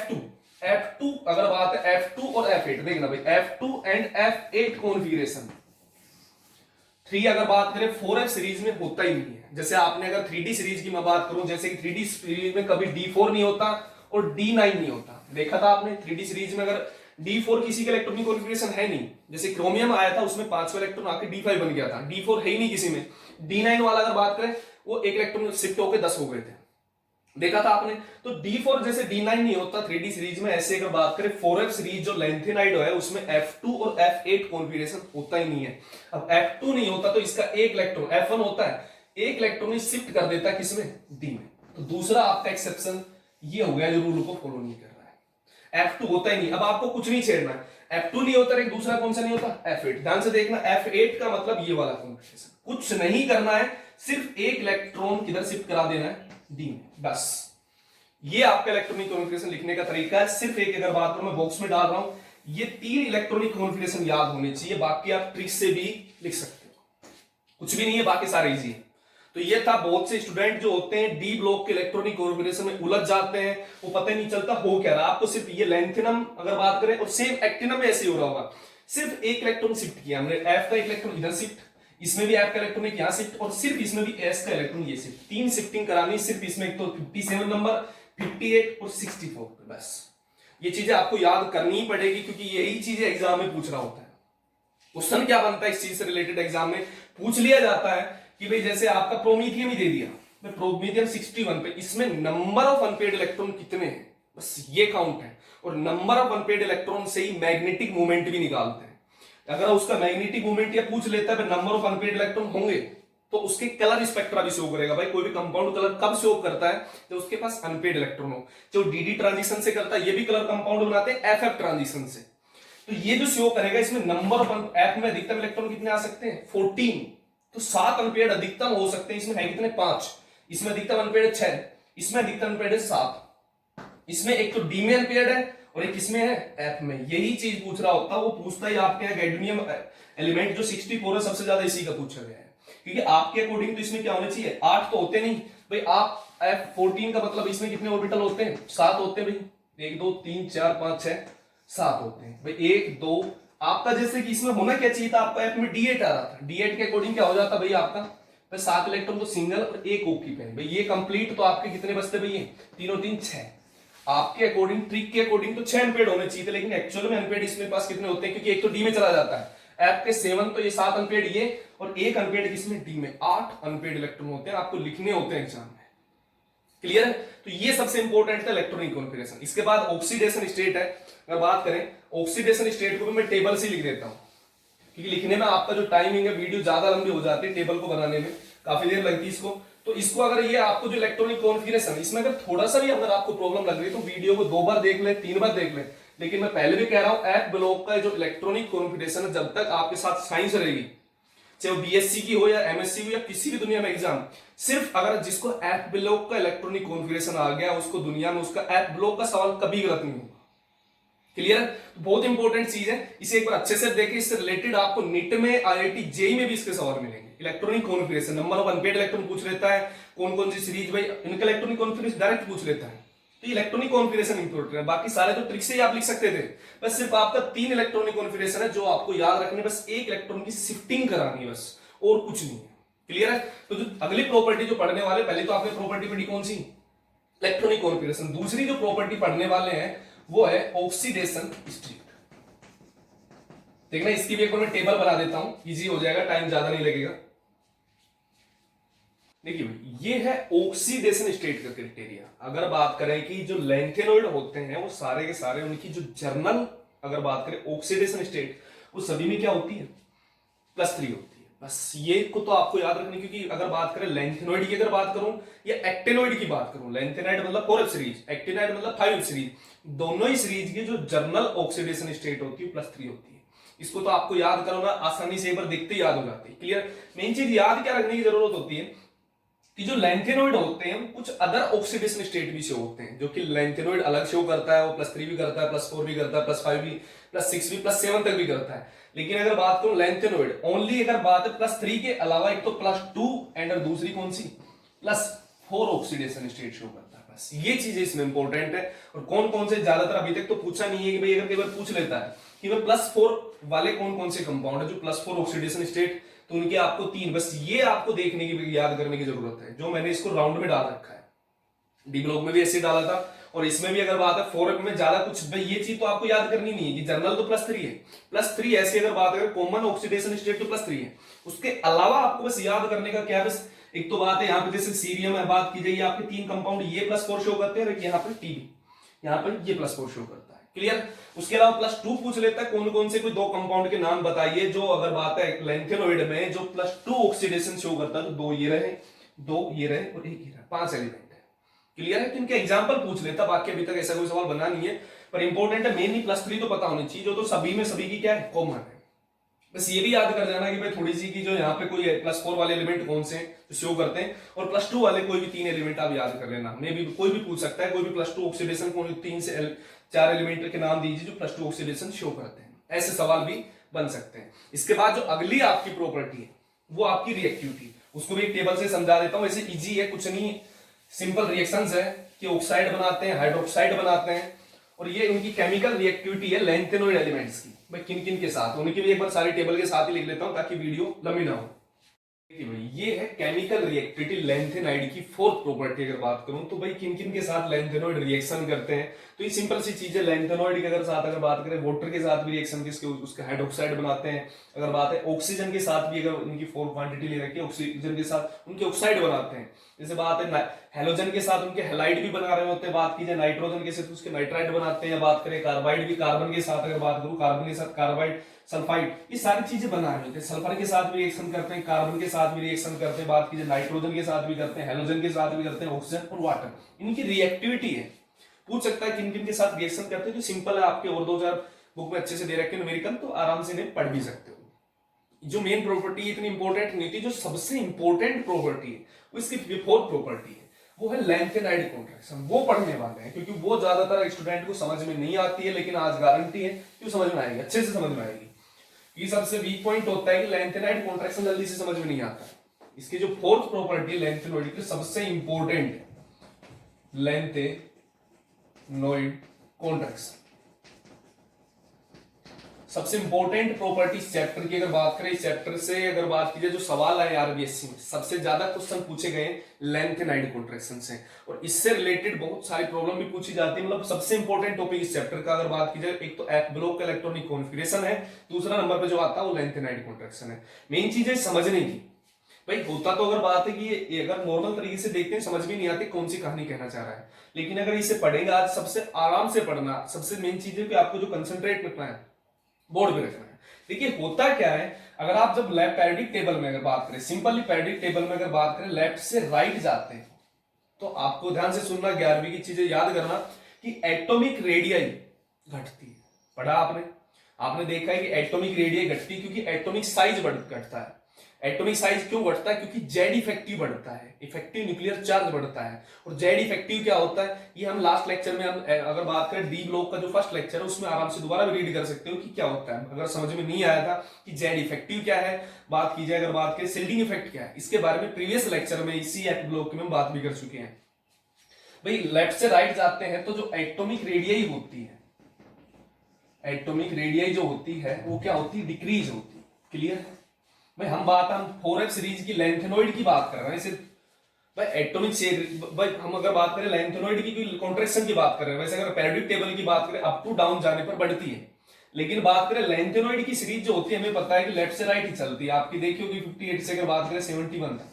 F2 अगर बात है F2 और F8, देखना भाई F2 एंड F8 कॉन्फ़िगरेशन 3 अगर बात करें 4f सीरीज में होता ही नहीं है। जैसे आपने अगर 3D सीरीज की मैं बात करूं, जैसे कि 3D सीरीज में कभी D4 नहीं होता और D9 नहीं होता, देखा था आपने 3D सीरीज में अगर D4 किसी का इलेक्ट्रॉनिक कॉन्फ़िगरेशन है नहीं, जैसे क्रोमियम आया था उसमें 5वां इलेक्ट्रॉन आके D5 बन गया था, D4 है ही नहीं किसी में। D9 वाला अगर बात करें वो एक इलेक्ट्रॉन शिफ्ट होकर 10 हो गए थे, देखा था आपने। तो D4 जैसे D9 नहीं होता 3D सीरीज में, ऐसे अगर बात करें 4f सीरीज जो लेंथेनाइड है उसमें F2 और F8 कॉन्फ़िगरेशन होता ही नहीं है। अब F2 नहीं होता तो इसका एक इलेक्ट्रॉन F1 होता है, एक इलेक्ट्रॉन शिफ्ट कर देता है किसमें, D में। तो दूसरा आपका एक्सेप्शन ये हो गया जो रूल को फॉलो नहीं कर रहा है, F2 होता ही नहीं। अब आपको कुछ नहीं छेड़ना है, F2 नहीं होता, एक दूसरा कौन सा नहीं होता, F8। ध्यान से देखना, F8 का मतलब ये वाला कॉन्फ़िगरेशन, कुछ नहीं करना है, सिर्फ एक इलेक्ट्रॉन किधर शिफ्ट करा देना है, D में, बस। ये आपका इलेक्ट्रॉनिक कॉन्फ़िगरेशन लिखने का तरीका है। सिर्फ एक अगर बात करूं, मैं बॉक्स में डाल रहा हूं, ये 3 इलेक्ट्रॉनिक कॉन्फ़िगरेशन याद होने चाहिए, बाकी आप ट्रिक से भी लिख सकते हो, कुछ भी नहीं है, बाकी सारे इजी है। तो ये था, बहुत से स्टूडेंट जो होते हैं डी ब्लॉक के इलेक्ट्रॉनिक कॉन्फ़िगरेशन में उलझ जाते हैं, वो पता ही नहीं चलता हो क्या रहा। आपको सिर्फ ये लेंथेनम अगर बात करें, और सेम एक्टिनम में ऐसे ही हो रहा होगा, सिर्फ एक इलेक्ट्रॉन शिफ्ट किया हमने, एफ का इलेक्ट्रॉन इधर शिफ्ट, इसमें भी एफ का इलेक्ट्रॉन यहां शिफ्ट, और सिर्फ इसमें भी एस का इलेक्ट्रॉन ये शिफ्ट, 3 शिफ्टिंग करानी सिर्फ इसमें। एक तो 57 नंबर, 58 और 64 पे, बस ये चीजें आपको याद करनी ही पड़ेगी, क्योंकि यही चीजें एग्जाम में पूछ रहा होता है। क्वेश्चन क्या बनता है इस चीज से रिलेटेड, एग्जाम में पूछ लिया जाता है कि भाई जैसे आपका प्रोमीथियम ही दे दिया, मैं प्रोमीथियम 61 पे, इसमें नंबर ऑफ अनपेड इलेक्ट्रॉन कितने हैं, बस ये काउंट है। और नंबर ऑफ अनपेड इलेक्ट्रॉन से ही मैग्नेटिक मूवमेंट भी निकालते हैं। अगर उसका मैग्नेटिक मूवमेंट या पूछ लेता है नंबर ऑफ अनपेड इलेक्ट्रॉन होंगे, तो उसके कलर स्पेक्ट्रा भी शो करेगा। भाई कोई भी कंपाउंड कलर कब शो करता है, तो उसके पास अनपेड इलेक्ट्रॉन हो। जो डीडी ट्रांजिशन से करता है, ये भी कलर कंपाउंड बनाते हैं एफएफ ट्रांजिशन से। तो ये जो शो करेगा इसमें नंबर ऑफ एफ में अधिकतम इलेक्ट्रॉन कितने आ सकते हैं, 14। तो 7 अनपेयर्ड अधिकतम हो सकते हैं। इसमें है कितने? 5। इसमें अधिकतम अनपेयर्ड 6, इसमें अधिकतम अनपेयर्ड 7। इसमें एक तो डी में अनपेयर्ड है और एक इसमें है एफ में। यही चीज पूछ रहा होता, वो पूछता ही आपके यहाँ गैडोनियम एलिमेंट जो 64 है सबसे ज्यादा इसी का पूछा गया है, क्योंकि आपके अकॉर्डिंग तो इसमें क्या होने चाहिए? 8 तो होते नहीं भाई। आप F14 का मतलब इसमें कितने ऑर्बिटल होते हैं? 7 होते हैं भाई। 1 2 3 4 5 6 7 होते हैं भाई। 1 2 आपका जैसे कि इसमें होना क्या चाहिए था? आपका F में D8 आ रहा था, D8 के अकॉर्डिंग क्या हो जाता भाई आपका? 7 इलेक्ट्रॉन तो सिंगल और एक ऑक्यूपेंट भाई। ये कंप्लीट तो आपके कितने बचते भाई? ये 3 और 3 6। आपके अकॉर्डिंग, ट्रिक के अकॉर्डिंग तो 6 अनपेड होने चाहिए थे, लेकिन एक्चुअल में अनपेड इसमें पास कितने होते हैं? क्योंकि एक तो डी में चला जाता है, एफ के 7 तो ये 7 अनपेड ये, और एक अनपेड किसमें? डी में। 8 अनपेड इलेक्ट्रॉन होते हैं, आपको लिखने होते हैं एग्जाम में। क्लियर है? तो ये सबसे इंपॉर्टेंट था इलेक्ट्रॉनिक कॉन्फिगरेशन। इसके बाद ऑक्सीडेशन स्टेट है। अगर बात करें ऑक्सीडेशन स्टेट को भी मैं टेबल से लिख देता हूं, क्योंकि लिखने में आपका जो टाइमिंग है, वीडियो ज्यादा लंबी हो जाती है, टेबल को बनाने में काफी देर लगती है इसको। तो इसको अगर ये आपको जो इलेक्ट्रॉनिक कॉन्फिगरेशन, इसमें अगर थोड़ा सा भी अगर आपको प्रॉब्लम लग रही है तो वीडियो को 2 बार देख ले, 3 बार देख ले। लेकिन मैं पहले भी कह रहा हूं, एफ ब्लॉक का जो इलेक्ट्रॉनिक कॉन्फिगरेशन है, जब तक आपके साथ साइंस रहेगी, चाहे वो बीएससी की हो या एमएससी हो या किसी भी दुनिया में एग्जाम, सिर्फ अगर जिसको एफ ब्लॉक का इलेक्ट्रॉनिक कॉन्फिगरेशन आ गया, उसको दुनिया में उसका एफ ब्लॉक का सवाल कभी गलत नहीं होगा। क्लियर है? तो बहुत इंपॉर्टेंट चीज है, इसे एक बार अच्छे से देखें। इससे रिलेटेड आपको नीट में, आईआईटी जेई में भी इसके सवाल मिलेंगे। Electronic configuration, number of unpaired electron पूछ लेता है, कौन कौन सी सीरीज भाई, इनका इलेक्ट्रॉनिक कॉन्फिगरेशन डायरेक्ट पूछ लेता है। तो इलेक्ट्रॉनिक कॉन्फिगरेशन इंपॉर्टेंट है। बाकी सारे तो ट्रिक से ही आप लिख सकते थे, बस सिर्फ आपका 3 इलेक्ट्रॉनिक कॉन्फिगरेशन है जो आपको याद रखने, बस एक इलेक्ट्रॉन की शिफ्टिंग करानी है, बस और कुछ नहीं है। क्लियर है? तो जो अगली प्रॉपर्टी जो पढ़ने वाले, पहले तो आपने प्रॉपर्टी पढ़ी कौन सी? Electronic configuration. दूसरी जो प्रॉपर्टी पढ़ने वाले हैं वो है ऑक्सीडेशन स्टेट। देखना, इसकी भी एक बार मैं टेबल बना देता हूं, इजी हो जाएगा, टाइम ज्यादा नहीं लगेगा। देखिए भाई, ये है ऑक्सीडेशन स्टेट का क्राइटेरिया। अगर बात करें कि जो लैंथेनॉइड होते हैं वो सारे के सारे, उनकी जो जर्नल अगर बात करें ऑक्सीडेशन स्टेट, वो सभी में क्या होती है? +3 होती है। बस ये को तो आपको याद रखनी, क्योंकि अगर बात करें लैंथेनॉइड की, अगर बात करूं या एक्टेनॉइड की बात करूं, लैंथेनॉइड मतलब 4f सीरीज, एक्टेनॉइड मतलब 5f सीरीज, दोनों ही सीरीज की जो जर्नल ऑक्सीडेशन स्टेट होती है +3 होती है। इसको तो आपको याद करो ना, आसानी से एक बार देखते ही याद हो जाती है। क्लियर? मेन चीज याद क्या रखने की जरूरत होती है कि जो लैंथेनॉइड होते हैं कुछ अदर ऑक्सीडेशन स्टेट भी शो होते हैं, जो कि लैंथेनॉइड अलग शो करता है, वो +3 भी करता है, +4 भी करता है, +5 भी, +6 भी, +7 तक भी करता है। लेकिन अगर बात करूं लैंथेनॉइड ओनली, अगर बात है +3 के अलावा, एक तो +2 एंड दूसरी कौन सी? +4 ऑक्सीडेशन स्टेट शो करता है। बस ये चीज इसमें इंपॉर्टेंट है। और कौन कौन से, ज्यादातर अभी तक तो पूछा नहीं है कि भाई, अगर कई बार पूछ लेता है कि भाई +4 वाले कौन कौन से कंपाउंड है जो +4 ऑक्सीडेशन स्टेट, तो उनके आपको 3, बस ये आपको देखने की, याद करने की जरूरत है। जो मैंने इसको राउंड में डाल रखा है, डी ब्लॉक में भी ऐसे डाला था, और इसमें भी अगर बात है 4f में, ज्यादा कुछ भाई ये चीज तो आपको याद करनी नहीं है कि जर्नल तो +3 है, +3 ऐसे अगर बात करें कॉमन ऑक्सीडेशन स्टेट तो +3 है। उसके अलावा आपको बस याद करने का क्या है, बस एक तो बात है यहाँ पे जैसे सीरियम है, बात की जाए आपके 3 कंपाउंड ये +4 शो करते हैं, और यहाँ पे टी, यहाँ पर ये +4 शो करता है। क्लियर? उसके अलावा +2 पूछ लेता है, कौन कौन से कोई 2 कंपाउंड के नाम बताइए जो अगर बात है लैंथेनॉइड में जो +2 ऑक्सीडेशन शो करता है, तो 2 ये रहे, 2 ये रहे और 1 ये रहा, 5 एलिमेंट है। क्लियर है? तो इनके एग्जांपल पूछ लेता, बाकी अभी तक ऐसा कोई सवाल बना नहीं है, पर इंपॉर्टेंट है मेनली +3 तो पता होनी चाहिए, जो तो सभी में सभी की क्या है? कॉमन है। बस ये भी याद कर जाना कि भाई थोड़ी सी की जो यहाँ पे कोई +4 वाले एलिमेंट कौन से जो शो करते हैं, और +2 वाले कोई भी 3 एलिमेंट आप याद कर लेना। मे भी कोई भी पूछ सकता है, कोई भी +2 ऑक्सीडेशन, कोई 3 से 4 एलिमेंट के नाम दीजिए जो +2 ऑक्सीडेशन शो करते हैं। ऐसे सवाल भी बन सकते हैं। इसके बाद जो अगली आपकी प्रॉपर्टी है वो आपकी रिएक्टिविटी, उसको भी एक टेबल से समझा देता हूं। ऐसे इजी है, कुछ नहीं, सिंपल रिएक्शंस है कि ऑक्साइड बनाते हैं, हाइड्रोक्साइड बनाते हैं, और ये उनकी केमिकल रिएक्टिविटी है लैंथेनॉइड एलिमेंट्स की। भाई किन किन के साथ, उनकी भी एक बार सारी टेबल के साथ ही लिख लेता हूं ताकि वीडियो लंबी ना हो। भाई ये है केमिकल रिएक्टिविटी लैंथेनाइड की 4th प्रॉपर्टी। अगर बात करूं तो भाई किन किन के साथ लैंथेनॉइड रिएक्शन करते हैं, तो ये सिंपल सी चीज है। लैंथेनॉइड के अगर साथ अगर बात करें, वाटर के साथ भी रिएक्शन किसके, उसके हाइड्रोक्साइड बनाते हैं। अगर बात है ऑक्सीजन के साथ भी, अगर उनकी 4 क्वांटिटी ले रखी है, ऑक्सीजन के साथ उनके ऑक्साइड बनाते हैं। जैसे बात है हेलोजन के साथ उनके हेलाइड भी बना रहे होते हैं, बात की जाए नाइट्रोजन के साथ उसके नाइट्राइड बनाते हैं। बात करें कार्बाइड भी, कार्बन के साथ अगर बात करूं, कार्बन के साथ कार्बाइड, सल्फाइड, ये सारी चीजें बना रहे होते हैं। सल्फर के साथ भी रिएक्शन करते हैं, कार्बन के साथ भी रिएक्शन करते हैं, बात कीजिए नाइट्रोजन के साथ भी करते हैं, हेलोजन के साथ भी करते हैं, ऑक्सीजन और वाटर, इनकी रिएक्टिविटी है। पूछ सकता है किन किन के साथ रिएक्शन करते हैं, तो सिंपल है, आपके और 2000 बुक में अच्छे से दे रखे हैं न्यूमेरिकल, तो आराम से इन्हें पढ़ भी सकते हो। जो मेन प्रॉपर्टी इतनी इंपॉर्टेंट नहीं थी, जो सबसे इंपॉर्टेंट प्रॉपर्टी है वो इसकी फोर्थ प्रॉपर्टी है, वो है लेंथ एंड एड कॉन्ट्रैक्शन। वो पढ़ने वाले हैं क्योंकि वो ज्यादातर स्टूडेंट को समझ में नहीं आती है, लेकिन आज गारंटी है कि समझ में आएगी, अच्छे से समझ में आएगी। ये सबसे वीक पॉइंट होता है कि लेंथ एंड एड कॉन्ट्रैक्शन जल्दी से समझ में नहीं आता। इसकी जो फोर्थ प्रॉपर्टी लेंथ नोइड की सबसे इंपॉर्टेंट, लेंथेनोइड कॉन्ट्रैक्शन सबसे इंपॉर्टेंट प्रॉपर्टी चैप्टर की अगर बात करें, इस चैप्टर से अगर बात की जाए जो सवाल आए आरबीएससी में सबसे ज्यादा क्वेश्चन पूछे गए लेंथेनाइड कॉन्ट्रैक्शन से, और इससे रिलेटेड बहुत सारी प्रॉब्लम भी पूछी जाती है। मतलब सबसे इंपॉर्टेंट टॉपिक इस चैप्टर का अगर बात की जाए, एक तो एफ ब्लॉक का इलेक्ट्रॉनिक कॉन्फिगरेशन है, दूसरा नंबर पे जो आता है वो लेंथेनाइड कॉन्ट्रैक्शन है। मेन चीज है समझने की। भाई होता तो अगर बात है कि ये अगर नॉर्मल तरीके से देखते हैं समझ भी नहीं आती कौन सी कहानी कहना चाह रहा है, लेकिन अगर इसे पढ़ेंगे आज सबसे आराम से पढ़ना, सबसे मेन चीज है कि आपको जो कंसंट्रेट करना है बोर्ड पे रखना है। देखिए होता क्या है, अगर आप जब लेफ्ट पैरेडिक टेबल में अगर बात करें, सिंपली पैरेडिक टेबल में अगर बात करें लेफ्ट से राइट जाते हैं, तो आपको ध्यान से सुनना, 11वीं की चीजें याद करना कि एटॉमिक रेडियस घटती है। पढ़ा आपने, आपने देखा है कि एटॉमिक रेडियस घटती है क्योंकि एटॉमिक साइज घटता है। एटॉमिक साइज क्यों बढ़ता है? क्योंकि जेड इफेक्टिव बढ़ता है, इफेक्टिव न्यूक्लियर चार्ज बढ़ता है। और जेड इफेक्टिव क्या होता है, ये हम लास्ट लेक्चर में हम अगर बात करें डी ब्लॉक का जो फर्स्ट लेक्चर है उसमें आराम से दोबारा भी रीड कर सकते हो कि क्या होता है, अगर समझ में नहीं आया था कि जेड इफेक्टिव क्या है। बात की जाए, अगर बात करें शिल्डिंग इफेक्ट क्या है, इसके बारे में प्रीवियस लेक्चर में इसी एफ ब्लॉक में हम बात भी कर चुके हैं। भाई लेफ्ट से राइट जाते हैं तो जो एटॉमिक रेडियस होती है, एटॉमिक रेडियस जो होती है वो क्या होती है, डिक्रीज होती है। क्लियर है भाई? हम 4f सीरीज की लेंथेनोइड की बात कर रहे हैं सिर्फ भाई, एटॉमिक से भाई हम अगर बात करें लेंथेनोइड की कॉन्ट्रैक्शन की बात कर रहे हैं। वैसे अगर पैरेडिक टेबल की बात करें अप टू डाउन जाने पर बढ़ती है, लेकिन बात करें लेंथेनोइड की सीरीज जो होती है हमें पता है कि लेफ्ट से राइट ही चलती है। आपकी देखी होगी 58 से अगर बात करें 71 तक,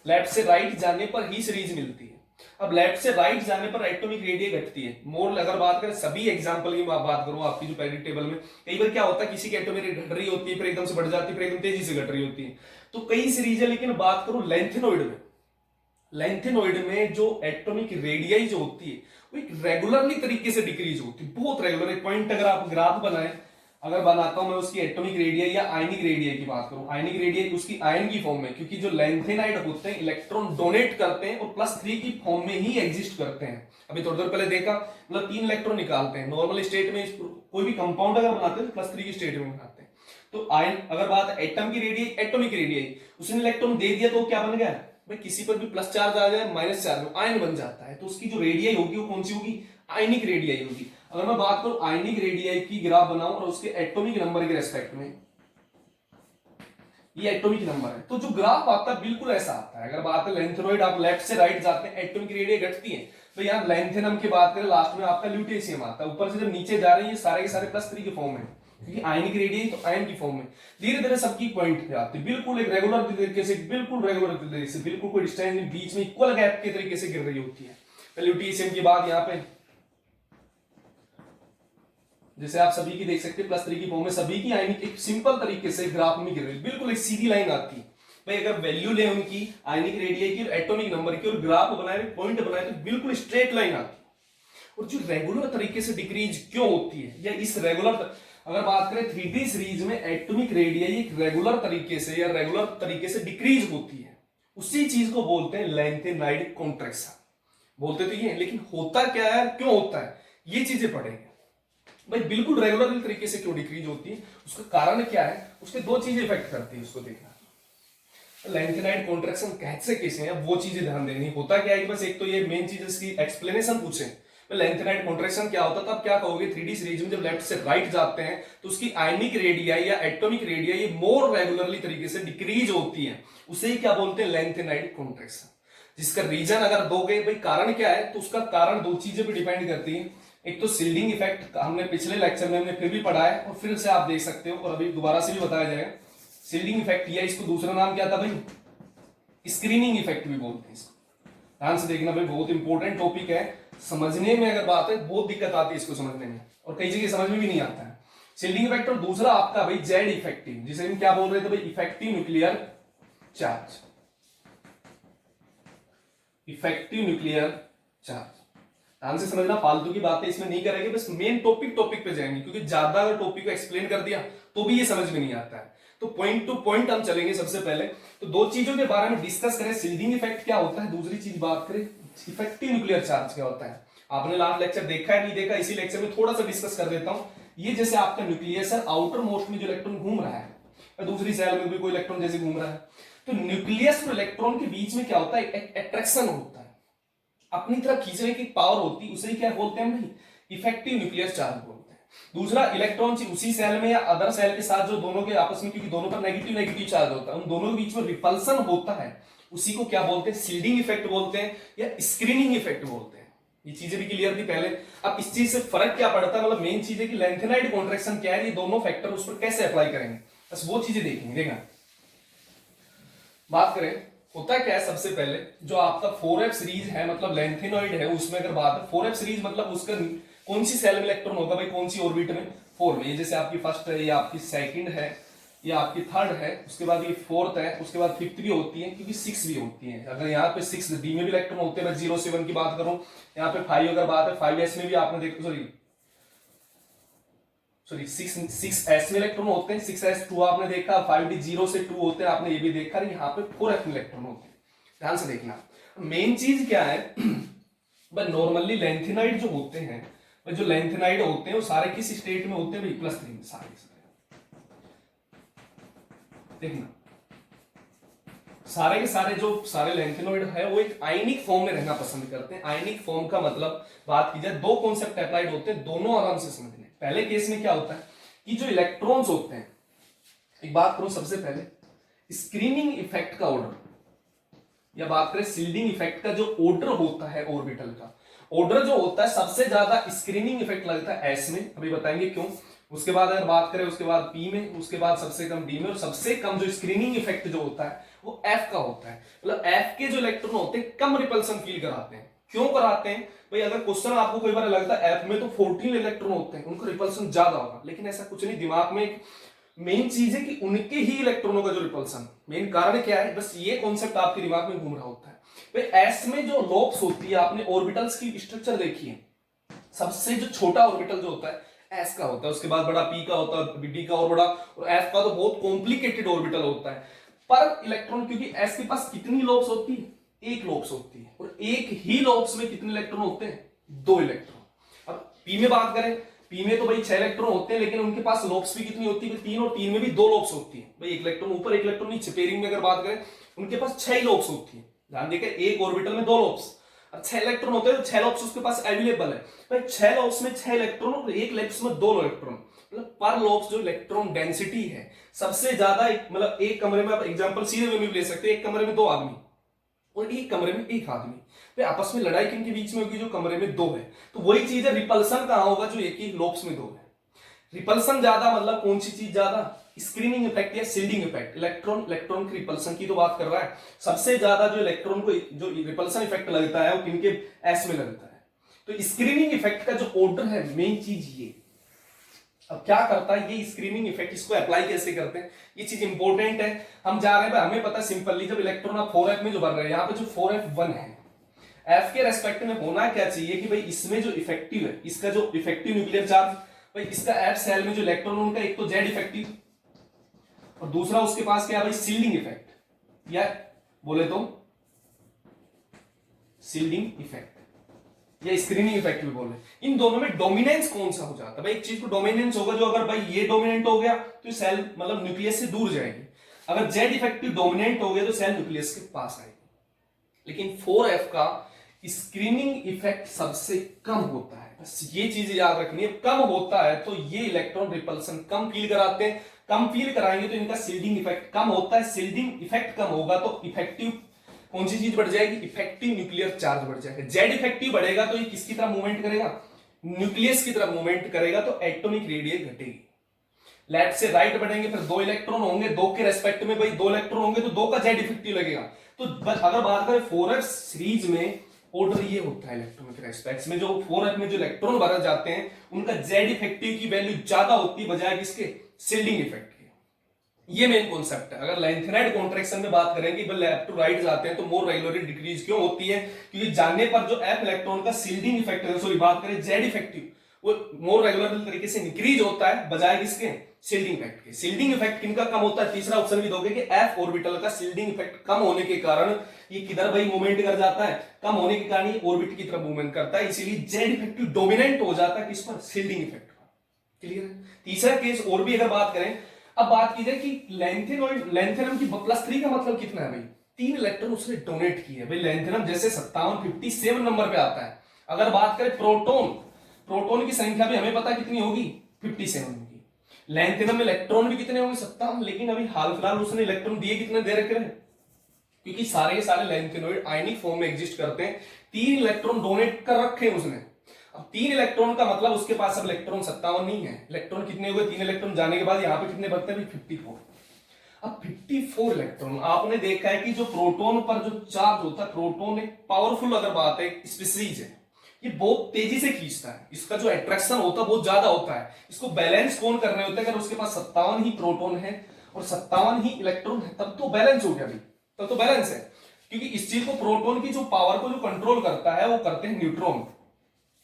लेफ्ट से राइट जाने पर ही सीरीज मिलती है। अब लेफ्ट से राइट जाने पर एटॉमिक रेडियस घटती है। मोर अगर बात करें सभी एग्जांपल की बात करूं आपकी जो पैरेडिक टेबल में, कई बार क्या होता है किसी की एटॉमिक रेडियस घट रही होती है, फिर एकदम से बढ़ जाती है, फिर एकदम तेजी से घट रही होती है, तो कई सीरीज है। लेकिन बात करूं लेंथेनोइड में, लेंथेनोइड में जो एटॉमिक रेडियस जो होती है वो एक रेगुलरली तरीके से डिक्रीज होती है, बहुत रेगुलर। एक पॉइंट अगर आप ग्राफ बनाए, अगर बनाता हूं मैं उसकी एटॉमिक रेडियस या आयनिक रेडियस की बात करूं, आयनिक रेडियस उसकी आयन की फॉर्म में, क्योंकqu'on जो लेंथेनाइड होते हैं इलेक्ट्रॉन डोनेट करते हैं और +3 की फॉर्म में ही एग्जिस्ट करते हैं। अभी थोड़ी देर पहले देखा, मतलब 3 इलेक्ट्रॉन निकालते हैं नॉर्मल स्टेट में। कोई भी कंपाउंड अगर बनाते हैं तो +3 की स्टेट में बनाते हैं। तो आयन अगर बात एटम की रेडियस, एटॉमिक रेडियस, उसने इलेक्ट्रॉन दे दिया तो क्या बन गया भाई, किसी पर भी प्लस चार्ज आ जाए माइनस चार्ज में आयन बन जाता है। तो उसकी जो रेडियस होगी वो कौन सी होगी, आयनिक रेडियस होगी। अगर मैं बात करूं आयनिक रेडियस की ग्राफ बनाऊं और उसके एटॉमिक नंबर के रेस्पेक्ट में, ये एटॉमिक नंबर है, तो जो ग्राफ आता है बिल्कुल ऐसा आता है। अगर बात है लेंथेनोइड, आप लेफ्ट से राइट जाते हैं एटॉमिक रेडियस घटती है, तो यहाँ लेंथेनम की बात करें लास्ट में आपका ल्यूटेशियम आता है। ऊपर से जब नीचे जा रहे हैं ये सारे के सारे +3 के फॉर्म में, क्योंकि आयनिक रेडियस तो आयन की फॉर्म में। धीरे धीरे सबकी पॉइंट पे आती है, बिल्कुल एक रेगुलर तरीके से, बिल्कुल रेगुलर तरीके से, बिल्कुल कोई डिस्टेंस नहीं, बीच में इक्वल गैप के तरीके से गिर रही होती है। ल्यूटेशियम की बात यहाँ पे जैसे आप सभी की देख सकते हैं +3 की फॉर्म में, सभी की आयनिक एक सिंपल तरीके से ग्राफ में गिर रही है, बिल्कुल एक सीधी लाइन आती है। भाई अगर वैल्यू ले उनकी आयनिक रेडियस की और एटॉमिक नंबर की और ग्राफ बनाए, पॉइंट बनाए, तो बिल्कुल स्ट्रेट लाइन आती है। और जो रेगुलर तरीके से डिक्रीज क्यों होती है, या इस रेगुलर अगर बात करें 3D सीरीज में एटॉमिक रेडियस एक रेगुलर तरीके से या रेगुलर तरीके से डिक्रीज होती है, उसी चीज को बोलते हैं लेंथेनाइड कॉन्ट्रैक्शन। बोलते तो ये, लेकिन होता क्या है, क्यों होता है, ये चीजें पढ़ेंगे। भाई बिल्कुल रेगुलर तरीके से क्यों डिक्रीज होती है, उसका कारण क्या है, उसके 2 चीजें इफेक्ट करती है, उसको देखना। लेंथेनाइड कॉन्ट्रैक्शन कैसे कैसे हैं, वो चीजें ध्यान देनी। होता क्या है कि बस एक तो ये मेन चीज इसकी एक्सप्लेनेशन पूछे, लेंथेनाइड कॉन्ट्रैक्शन क्या होता है, तो आप क्या कहोगे 3D सीरीज में जब लेफ्ट से राइट जाते हैं तो उसकी आयनिक रेडियस या एटॉमिक रेडियस ये मोर रेगुलरली तरीके से डिक्रीज होती है, उसे ही क्या बोलते हैं, लेंथेनाइड कॉन्ट्रैक्शन। जिसका रीजन अगर दोगे भाई कारण क्या है, तो उसका कारण 2 चीजें भी डिपेंड करती है। एक तो शिल्डिंग इफेक्ट, हमने पिछले लेक्चर में हमने फिर भी पढ़ा है और फिर से आप देख सकते हो, और अभी दोबारा से भी बताया जाएगा। शिल्डिंग इफेक्ट, या इसको दूसरा नाम क्या था भाई, स्क्रीनिंग इफेक्ट भी बोलते हैं इसको। ध्यान से देखना भाई, बहुत इंपॉर्टेंट टॉपिक है, समझने में अगर बात है बहुत दिक्कत आती है इसको समझने में, और कई जगह समझ में भी नहीं आता है शिल्डिंग इफेक्ट। और दूसरा आपका भाई जेड इफेक्टिव, जिसे हम क्या बोल रहे थे भाई, effective nuclear charge, effective nuclear charge. ध्यान से समझना, फालतू की बातें इसमें नहीं करेंगे, बस मेन टॉपिक पे जाएंगे, क्योंकि ज्यादा अगर टॉपिक को एक्सप्लेन कर दिया तो भी ये समझ में नहीं आता है। तो पॉइंट टू पॉइंट हम चलेंगे। सबसे पहले तो दो चीजों के बारे में डिस्कस करें, शील्डिंग इफेक्ट क्या होता है, दूसरी चीज बात करें इफेक्टिव न्यूक्लियर चार्ज क्या होता है। आपने लास्ट लेक्चर देखा है नहीं देखा, इसी लेक्चर में थोड़ा सा डिस्कस कर देता हूं। ये जैसे आपका न्यूक्लियस है, आउटर मोस्ट में जो इलेक्ट्रॉन घूम रहा है, दूसरी सेल में भी कोई इलेक्ट्रॉन जैसे घूम रहा है, तो न्यूक्लियस और इलेक्ट्रॉन के बीच में क्या होता है, एक अट्रैक्शन होता है, अपनी तरफ खींचने की पावर होती है, उसे क्या बोलते हैं भाई, इफेक्टिव न्यूक्लियर चार्ज बोलते हैं। दूसरा, इलेक्ट्रॉन उसी सेल में या अदर सेल के साथ जो दोनों के आपस में, क्योंकि दोनों पर नेगेटिव नेगेटिव चार्ज होता है, उन दोनों के बीच में रिपल्सन होता है, उसी को क्या बोलते हैं, शील्डिंग इफेक्ट बोलते हैं या स्क्रीनिंग इफेक्ट बोलते हैं। ये चीजें भी क्लियर थी पहले। अब इस चीज से फर्क क्या पड़ता है, मतलब मेन चीज है कि लेंथेनाइड कॉन्ट्रैक्शन क्या है, ये दोनों फैक्टर उस पर कैसे अप्लाई करेंगे, बस वो चीजें देखेंगे। देखना, बात करें होता क्या है, सबसे पहले जो आपका 4f सीरीज है, मतलब लेंथेनॉइड है, उसमें अगर बात है 4f सीरीज मतलब उसका कौन सी सेल में इलेक्ट्रॉन होगा भाई, कौन सी ऑर्बिट में, 4 में। ये जैसे आपकी फर्स्ट है, ये आपकी सेकंड है, ये आपकी थर्ड है, उसके बाद ये फोर्थ है, उसके बाद फिफ्थ भी होती है, क्योंकि 6 भी होती है। अगर यहाँ पे 6 डी में भी इलेक्ट्रॉन होते हैं, मैं 0 से 1 की बात करूं, यहाँ पे 5 अगर बात है, 5s में भी आपने देखो, सॉरी 6s में इलेक्ट्रॉन होते हैं, 6s2 आपने देखा, 5d 0 से 2 होते हैं, आपने ये भी देखा। यहाँ पे 4f में इलेक्ट्रॉन होते हैं, ध्यान से देखना। मेन चीज क्या है नॉर्मली लेंथेनाइड जो होते हैं, जो लेंथेनाइड होते हैं वो सारे किस स्टेट में होते हैं भाई, +3 में सारे। देखना, सारे के सारे जो सारे लेंथेनॉइड है वो एक आयनिक फॉर्म में रहना पसंद करते हैं। आयनिक फॉर्म का मतलब बात की जाए, दो कॉन्सेप्ट अप्लाइड होते हैं, दोनों आराम से समझने। पहले केस में क्या होता है कि जो इलेक्ट्रॉन्स होते हैं, एक बात करो सबसे पहले स्क्रीनिंग इफेक्ट का ऑर्डर, या बात करें शील्डिंग इफेक्ट का जो ऑर्डर होता है ऑर्बिटल का, ऑर्डर जो होता है सबसे ज्यादा स्क्रीनिंग इफेक्ट लगता है एस में, अभी बताएंगे क्यों। उसके बाद अगर बात करें उसके बाद पी में, उसके बाद सबसे कम डी में, और सबसे कम जो स्क्रीनिंग इफेक्ट जो होता है वो एफ का होता है। मतलब एफ के जो इलेक्ट्रॉन होते हैं कम रिपल्सन फील कराते हैं। क्यों कराते हैं भाई, अगर क्वेश्चन आपको कई बार लगता है एफ में तो 14 इलेक्ट्रॉन होते हैं, उनको रिपल्सन ज्यादा होगा, लेकिन ऐसा कुछ नहीं। दिमाग में एक मेन चीज है कि उनके ही इलेक्ट्रॉनों का जो रिपल्सन, मेन कारण क्या है, बस ये कॉन्सेप्ट आपके दिमाग में घूम रहा होता है। भाई एस में जो लोब्स होती है, आपने ऑर्बिटल्स की स्ट्रक्चर देखी है, सबसे जो छोटा ऑर्बिटल जो होता है एस का होता है, उसके बाद बड़ा पी का होता है, डी का और बड़ा, और एफ का तो बहुत कॉम्प्लिकेटेड ऑर्बिटल होता है। पर इलेक्ट्रॉन, क्योंकि एस के पास कितनी लोब्स होती है, एक लोब्स होती है, और एक ही लोब्स में कितने इलेक्ट्रॉन होते हैं, 2 इलेक्ट्रॉन। अब पी में बात करें, पी में तो भाई 6 इलेक्ट्रॉन होते हैं, लेकिन उनके पास लोब्स भी कितनी होती है, 3, और 3 में भी 2 लोब्स होती है भाई, एक इलेक्ट्रॉन ऊपर एक इलेक्ट्रॉन नीचे। पेयरिंग में अगर बात करें उनके पास 6 लोब्स होती है, ध्यान देकर, एक ऑर्बिटल में 2 लोब्स, 6 इलेक्ट्रॉन होते हैं तो 6 लोब्स उसके पास अवेलेबल है भाई। 6 लोब्स में 6 इलेक्ट्रॉन और एक लोब्स में 2 इलेक्ट्रॉन, मतलब पर लोब्स जो इलेक्ट्रॉन डेंसिटी है सबसे ज्यादा, मतलब एक कमरे में आप एग्जांपल सीधे वे में ले सकते हैं, एक कमरे में 2 आदमी और एक कमरे में 1 आदमी, तो आपस में लड़ाई किनके बीच में होगी, जो कमरे में 2 है। तो वही चीज है, रिपल्सन कहां होगा, जो एक ही लोब्स में 2 है। रिपल्सन ज्यादा मतलब कौन सी चीज ज्यादा, स्क्रीनिंग इफेक्ट या शील्डिंग इफेक्ट। इलेक्ट्रॉन की रिपल्सन की तो बात कर रहा है, सबसे ज्यादा जो इलेक्ट्रॉन को जो रिपल्सन इफेक्ट लगता है वो किनके, एस में लगता है। तो स्क्रीनिंग इफेक्ट का जो ऑर्डर है, मेन चीज ये। अब क्या करता है ये स्क्रीनिंग इफेक्ट, इसको अप्लाई कैसे करते हैं, ये चीज इंपॉर्टेंट है। हम जा रहे हैं, हमें पता सिंपली, जब इलेक्ट्रॉन आप 4f में जो भर रहे हैं, यहाँ पे जो 4f1 है, f के रेस्पेक्ट में होना क्या चाहिए कि भाई इसमें जो इफेक्टिव है, इसका जो इफेक्टिव न्यूक्लियर चार्ज, भाई इसका f सेल में जो इलेक्ट्रॉन उनका, एक तो z इफेक्टिव, और दूसरा उसके पास क्या है भाई, शील्डिंग इफेक्ट, या बोले तो शील्डिंग इफेक्ट या स्क्रीनिंग इफेक्ट भी बोले। इन दोनों में डोमिनेंस कौन सा हो जाता है भाई, एक चीज को डोमिनेंस होगा जो, अगर भाई ये डोमिनेंट हो गया तो सेल मतलब न्यूक्लियस से दूर जाएगी, अगर जेड इफेक्टिव डोमिनेंट हो गया तो सेल न्यूक्लियस के पास आएगी। लेकिन 4f का स्क्रीनिंग इफेक्ट सबसे कम होता है, बस ये चीज याद रखनी है, कम होता है तो ये इलेक्ट्रॉन रिपल्सन कम फील कराते हैं, कम फील कराएंगे तो इनका शील्डिंग इफेक्ट कम होता है। शील्डिंग इफेक्ट कम होगा तो इफेक्टिव कौन सी चीज बढ़ जाएगी, इफेक्टिव न्यूक्लियर चार्ज बढ़ जाएगा। जेड इफेक्टिव बढ़ेगा तो ये किसकी तरफ मूवमेंट करेगा, न्यूक्लियस की तरफ मूवमेंट करेगा, तो एटॉमिक रेडियस घटेगी। लेफ्ट से राइट बढ़ेंगे, फिर 2 इलेक्ट्रॉन होंगे, 2 के रेस्पेक्ट में भाई 2 इलेक्ट्रॉन होंगे, तो 2 का जेड इफेक्टिव लगेगा। तो अगर बात करें 4f सीरीज में, ऑर्डर ये होता है इलेक्ट्रॉन के रेस्पेक्ट में, जो 4f में जो इलेक्ट्रॉन भरा जाते हैं उनका जेड इफेक्टिव की वैल्यू ज्यादा होती है बजाय किसके, शील्डिंग इफेक्ट। ये मेन कॉन्सेप्ट है। अगर लेंथेनाइड कॉन्ट्रैक्शन में बात करेंगे, लेफ्ट टू राइट जाते हैं तो मोर रेगुलरली डिक्रीज क्यों होती है, क्योंकि जानने पर जो एफ इलेक्ट्रॉन का शील्डिंग इफेक्ट, सॉरी बात करें जेड इफेक्टिव, वो मोर रेगुलर तरीके से इंक्रीज होता है बजाय किसके, शिल्डिंग इफेक्ट के। शिल्डिंग इफेक्ट किनका कम होता है? तीसरा ऑप्शन भी दोगे कि एफ ऑर्बिटल का शिल्डिंग इफेक्ट कम होने के कारण ये किधर भाई मूवमेंट कर जाता है, कम होने के कारण ये ऑर्बिट की तरफ मूवमेंट करता है, इसीलिए जेड इफेक्टिव डोमिनेंट हो जाता है किस पर? शिल्डिंग इफेक्ट पर। क्लियर है? तीसरा केस और भी अगर बात करें, अब बात की जाए कि लेंथेनम की +3 का मतलब कितना है भाई? 3 इलेक्ट्रॉन उसने डोनेट किए भाई। लेंथेनम जैसे 57 नंबर पे आता है। अगर बात करें प्रोटॉन की संख्या भी हमें पता कितनी होगी? 57 होगी। लेंथेनम में इलेक्ट्रॉन भी कितने होंगे? 57। लेकिन अभी हाल फिलहाल उसने इलेक्ट्रॉन दिए कितने दे रखे हैं? क्योंकि सारे के सारे लेंथेनॉइड आयनिक फॉर्म में एग्जिस्ट करते हैं, 3 इलेक्ट्रॉन डोनेट कर रखे हैं उसने। अब 3 इलेक्ट्रॉन का मतलब उसके पास अब इलेक्ट्रॉन 57 नहीं है। इलेक्ट्रॉन कितने हो गए? 3 इलेक्ट्रॉन जाने के बाद यहाँ पे कितने बचते हैं? 54। अब 54 इलेक्ट्रॉन, आपने देखा है कि जो प्रोटॉन पर जो चार्ज होता है, प्रोटॉन एक पावरफुल अगर बात है स्पीसीज है, ये बहुत तेजी से खींचता है, इसका जो अट्रैक्शन होता है बहुत ज्यादा होता है। इसको बैलेंस कौन करने होते हैं? अगर उसके पास 57 ही प्रोटॉन है और 57 ही इलेक्ट्रॉन है, तब तो बैलेंस हो गया भाई, तब तो बैलेंस है। क्योंकि इस चीज को, प्रोटॉन की जो पावर को जो कंट्रोल करता है वो करते हैं न्यूट्रॉन।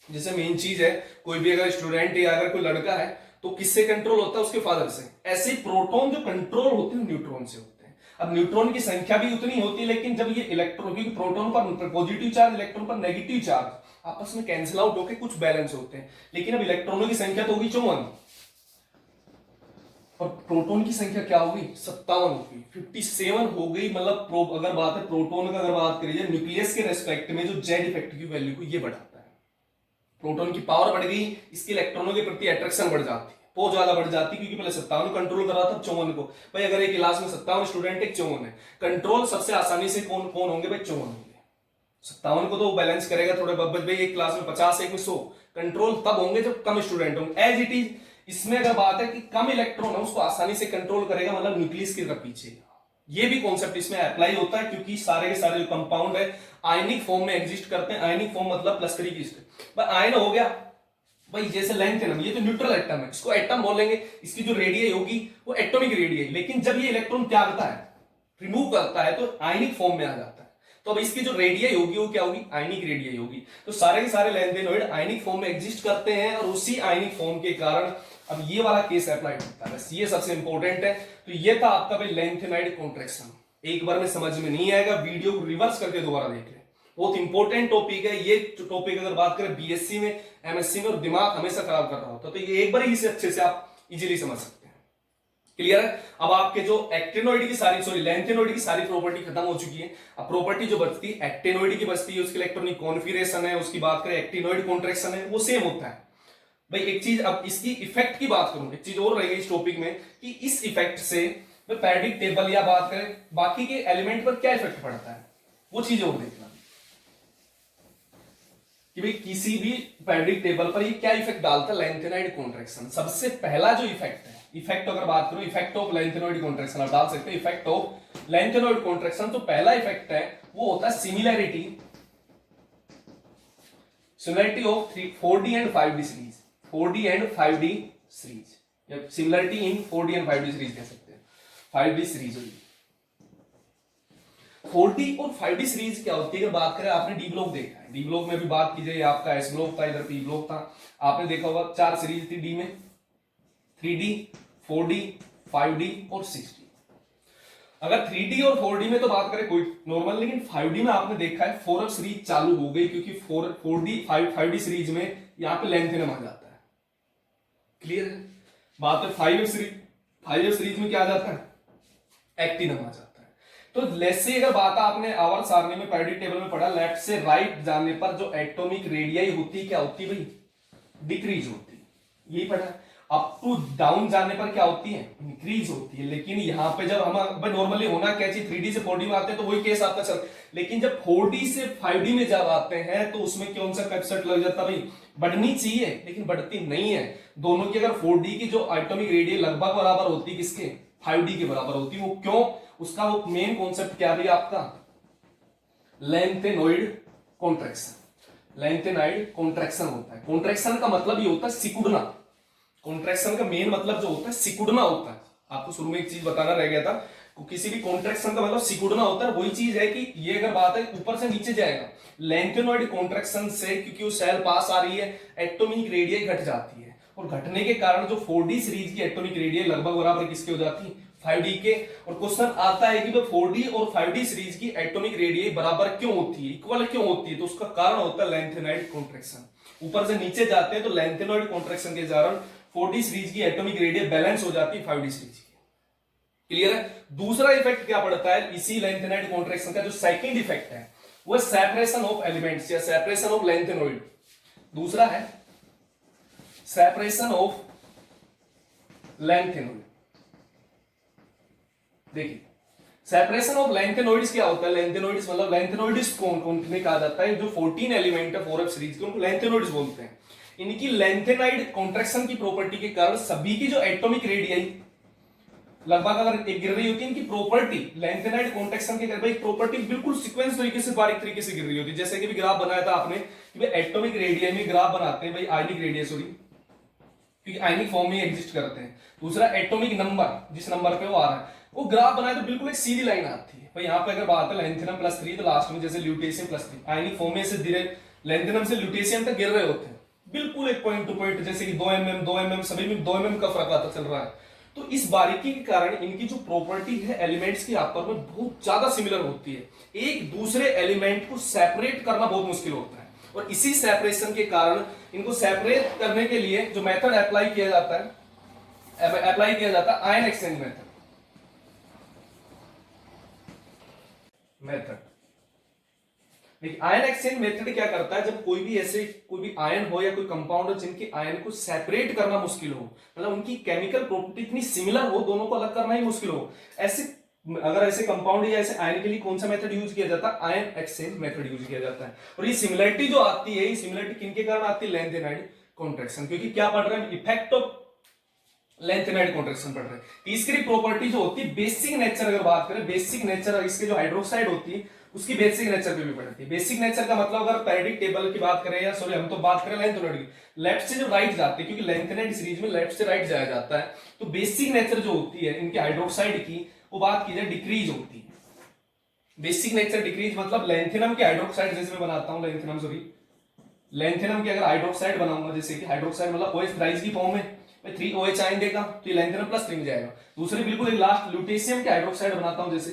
जैसे मेन चीज है, कोई भी अगर स्टूडेंट या अगर कोई लड़का है तो किससे कंट्रोल होता है? उसके फादर से। ऐसे प्रोटॉन जो कंट्रोल होते हैं न्यूट्रॉन से होते हैं। अब न्यूट्रॉन की संख्या भी उतनी होती है, लेकिन जब ये इलेक्ट्रॉन, क्योंकि प्रोटॉन पर पॉजिटिव चार्ज, इलेक्ट्रॉन पर नेगेटिव चार्ज आपस में कैंसिल आउट होकर कुछ बैलेंस होते हैं। लेकिन अब इलेक्ट्रॉनों की संख्या तो होगी 54 और प्रोटॉन की संख्या क्या होगी? 57 होगी। 57 हो गई। मतलब अगर बात है प्रोटॉन का, अगर बात करिए न्यूक्लियस के रेस्पेक्ट में, जो जेड इफेक्ट की वैल्यू को ये बढ़ाता है। प्रोटॉन की पावर बढ़ गई, इसके इलेक्ट्रॉनों के प्रति अट्रैक्शन बढ़ जाती है, बहुत ज्यादा बढ़ जाती है। क्योंकि पहले 57 कंट्रोल कर रहा था, 54 को। भाई अगर एक क्लास में 57 स्टूडेंट है, 54 है, कंट्रोल सबसे आसानी से कौन कौन होंगे भाई? 54 होंगे। 57 को तो बैलेंस करेगा थोड़े बहुत भाई, एक क्लास में 50, एक में 100। कंट्रोल तब होंगे जब कम स्टूडेंट होंगे। एज इट इज इसमें अगर बात है कि कम इलेक्ट्रॉन है, उसको आसानी से कंट्रोल करेगा, मतलब न्यूक्लियस के पीछे। ये भी कॉन्सेप्ट इसमें अप्लाई होता है, क्योंकि सारे के सारे जो कंपाउंड है आयनिक फॉर्म में एग्जिस्ट करते हैं। आयनिक फॉर्म मतलब +3 की स्टेट। आयन हो गया भाई, जैसे लेंथेनम, ये तो न्यूट्रल एटम है, इसको एटम बोलेंगे। इसकी जो रेडियस होगी वो एटॉमिक रेडियस, लेकिन जब ये इलेक्ट्रॉन त्यागता है, रिमूव करता है, तो आयनिक फॉर्म में आ जाता है। तो अब इसकी जो रेडियस होगी वो क्या होगी? आयनिक रेडियस होगी। तो सारे के सारे लेंथेनॉइड आयनिक फॉर्म में एग्जिस्ट करते हैं, और उसी आयनिक फॉर्म के कारण अब ये वाला केस अप्लाई होता है। बस ये सबसे इंपॉर्टेंट है। तो ये था आपका भाई लेंथेनाइड कॉन्ट्रैक्शन। एक बार में समझ में नहीं आएगा, वीडियो को रिवर्स करके दोबारा देख ले। बहुत इंपॉर्टेंट टॉपिक है ये टॉपिक। अगर बात करें बीएससी में, एमएससी में, और दिमाग हमेशा खराब कर रहा होता तो ये एक बार ही इसे अच्छे से आप इजीली समझ सकते हैं। क्लियर है? अब आपके जो एक्टिनोइड की सारी, लेंथेनोइड की सारी प्रॉपर्टी खत्म हो चुकी है। अब प्रॉपर्टी जो बचती है एक्टिनोइड की बचती है, उसकी इलेक्ट्रॉनिक कॉन्फिगरेशन है, उसकी बात करें एक्टिनोइड कॉन्ट्रैक्शन है, वो सेम होता है भाई। एक चीज, अब इसकी इफेक्ट की बात करूं, एक चीज और रहेगी इस टॉपिक में कि इस इफेक्ट से पैरियोडिक टेबल या बात करें बाकी के एलिमेंट पर क्या इफेक्ट पड़ता है, वो चीज और देखना कि भाई किसी भी पैरियोडिक टेबल पर ये क्या इफेक्ट डालता है। लेंथेनाइड कॉन्ट्रैक्शन सबसे पहला जो इफेक्ट है, इफेक्ट अगर बात करो इफेक्ट ऑफ लेंथेनॉइड कॉन्ट्रैक्शन, आप डाल सकते हैं इफेक्ट ऑफ लेंथेनॉइड कॉन्ट्रैक्शन। तो पहला इफेक्ट है वो होता है similarity of 4D and 5D series, 4D and 5D series, या similarity in 4D and 5D series कह सकते हैं। 5D सीरीज होगी। 4D और 5D सीरीज क्या होती है? अगर बात करें, आपने डी ब्लॉक देखा है, डी ब्लॉक में भी बात की जाए, आपका एस ब्लॉक था, इधर पी ब्लॉक था, आपने देखा होगा 4 सीरीज थी डी में, 3D, 4D, 5D और 6D। अगर 3D और 4D में तो बात करें कोई नॉर्मल, लेकिन 5D में आपने देखा है 4F सीरीज चालू हो गई, क्योंकि 4D 5D सीरीज में यहां पे लेंथेनम आ जाता है। क्लियर है? बात है 5F सीरीज में क्या आ जाता है? एक्टिनम आ जाता है। तो लेट्स से अगर बात आपने आवर्त सारणी में पीरियोडिक टेबल में पढ़ा, लेफ्ट से राइट जाने पर जो एटॉमिक रेडियाई होती है क्या होती है भाई? डिक्रीज होती है। यही पढ़ा। अप टू डाउन जाने पर क्या होती है? इंक्रीज होती है। लेकिन यहां पे जब हम नॉर्मली होना क्या चाहिए, 3D से 4D में आते हैं तो वही केस आपका चल, लेकिन जब 4D से 5D में जब आते हैं तो उसमें कौन सा कैप्सेट लग जाता भाई? बढ़नी चाहिए लेकिन बढ़ती नहीं है। दोनों की अगर 4D की जो एटॉमिक रेडियस लगभग बराबर होती है किसके? 5D के बराबर होती है। वो क्यों? उसका वो मेन कॉन्सेप्ट क्या भी आपका? Lanthanoid contraction. लेंथेनॉइड कॉन्ट्रैक्शन होता है। कॉन्ट्रैक्शन का मतलब ये होता है सिकुड़ना। कॉन्ट्रैक्शन का मेन मतलब जो होता है सिकुड़ना होता है। आपको शुरू में एक चीज बताना रह गया था, किसी भी कॉन्ट्रैक्शन का मतलब सिकुड़ना होता है। वही चीज है कि ये अगर बात है ऊपर से नीचे जाएगा, लेंथेनॉइड कॉन्ट्रैक्शन से क्योंकि वो सेल पास आ रही है, एटॉमिक रेडियस घट जाती है, और घटने के कारण जो 4D सीरीज की एटॉमिक रेडियस लगभग बराबर किसके हो जाती है, 5D के। और क्वेश्चन आता है कि भाई 4D और 5D सीरीज की एटॉमिक रेडियस बराबर क्यों होती है, इक्वल क्यों होती है, तो उसका कारण होता है लेंथेनॉइड कॉन्ट्रैक्शन। ऊपर से नीचे जाते हैं तो लेंथेनॉइड कॉन्ट्रैक्शन के कारण 4D सीरीज की एटॉमिक रेडियस बैलेंस हो जाती है 5D सीरीज की। क्लियर है। दूसरा इफेक्ट क्या पड़ता है इसी लेंथेनॉइड कॉन्ट्रैक्शन का, जो सेकंड इफेक्ट है वो सेपरेशन ऑफ एलिमेंट्स या सेपरेशन ऑफ लेंथेनॉइड। दूसरा है सेपरेशन ऑफ लेंथेनॉइड। देखिए सेपरेशन ऑफ लेंथेनॉइड्स क्या होता है, लेंथेनॉइड्स मतलब लेंथेनॉइड्स कौन कहा जाता है, जो 14 एलिमेंट है 4f सीरीज के उनको लेंथेनॉइड्स बोलते हैं। इनकी लेंथेनॉइड कॉन्ट्रैक्शन की प्रॉपर्टी के कारण सभी की जो एटॉमिक रेडियस लगभग अगर एक गिर रही होती है, इनकी प्रॉपर्टी लेंथेनॉइड कॉन्ट्रैक्शन के कारण एक प्रॉपर्टी बिल्कुल सीक्वेंस तरीके से बारीक तरीके से गिर रही होती है। जैसे कि भी ग्राफ बनाया था आपने कि भाई एटॉमिक रेडियस में ग्राफ बनाते हैं भाई आयनिक रेडियस, सॉरी क्योंकि आयनिक फॉर्म में एग्जिस्ट करते हैं। दूसरा एटॉमिक नंबर, जिस नंबर पे वो आ रहा है वो ग्राफ बनाए तो बिल्कुल एक सीधी लाइन आती है। भाई यहाँ पे अगर बात है लेंथेनम +3 तो लास्ट में जैसे ल्यूटेशियम +3 आयनिक फॉर्म में से धीरे लेंथेनम से ल्यूटेशियम तक गिर रहे होते हैं, बिल्कुल एक पॉइंट टू पॉइंट, जैसे कि 2 mm सभी में 2 mm का फर्क आता चल रहा है। तो इस बारीकी के कारण इनकी जो प्रॉपर्टी है एलिमेंट्स की आपस में बहुत ज्यादा सिमिलर होती है, एक दूसरे एलिमेंट को सेपरेट करना बहुत मुश्किल होता है। और इसी सेपरेशन के कारण इनको सेपरेट करने के लिए जो मेथड अप्लाई किया जाता है आयन एक्सचेंज मेथड। देखिए आयन एक्सचेंज मेथड क्या करता है, जब कोई भी आयन हो या कोई कंपाउंड हो जिनके आयन को सेपरेट करना मुश्किल हो, मतलब उनकी केमिकल प्रॉपर्टी इतनी सिमिलर हो दोनों को अलग करना ही मुश्किल हो, अगर ऐसे कंपाउंड या ऐसे आयन के लिए कौन सा मेथड यूज किया जाता है, आयन एक्सचेंज मेथड यूज किया जाता है। और ये सिमिलरिटी जो आती है, ये सिमिलरिटी किनके कारण आती है, लेंथेनॉइड कॉन्ट्रैक्शन, क्योंकि क्या पढ़ रहे हैं इफेक्ट ऑफ लेंथेनॉइड कॉन्ट्रैक्शन पढ़ रहे हैं। तीसरी प्रॉपर्टी जो होती है बेसिक नेचर, अगर बात करें बेसिक नेचर, इसके जो हाइड्रोक्साइड होती है उसकी बेसिक नेचर पे भी पढ़ती है। बेसिक नेचर का मतलब अगर पेरियोडिक टेबल की बात करें या सॉरी हम तो बात करें लेंथेनॉइड की, लेफ्ट से जो राइट जाते हैं, क्योंकि लेंथेनॉइड सीरीज में लेफ्ट से राइट जाया जाता है, तो बेसिक नेचर जो होती है इनके हाइड्रोक्साइड की वो बात की जाए डिक्रीज होती है। बेसिक नेचर डिक्रीज मतलब लेंथेनम के हाइड्रोक्साइड जैसे मैं बनाता हूं लेंथेनम के अगर हाइड्रोक्साइड बनाऊंगा, जैसे कि हाइड्रोक्साइड मतलब OH राइज की फॉर्म में 3OH आयन देगा तो ये लेंथेनम +3 में जाएगा। दूसरे बिल्कुल एक लास्ट ल्यूटेशियम के हाइड्रोक्साइड बनाता हूं जैसे।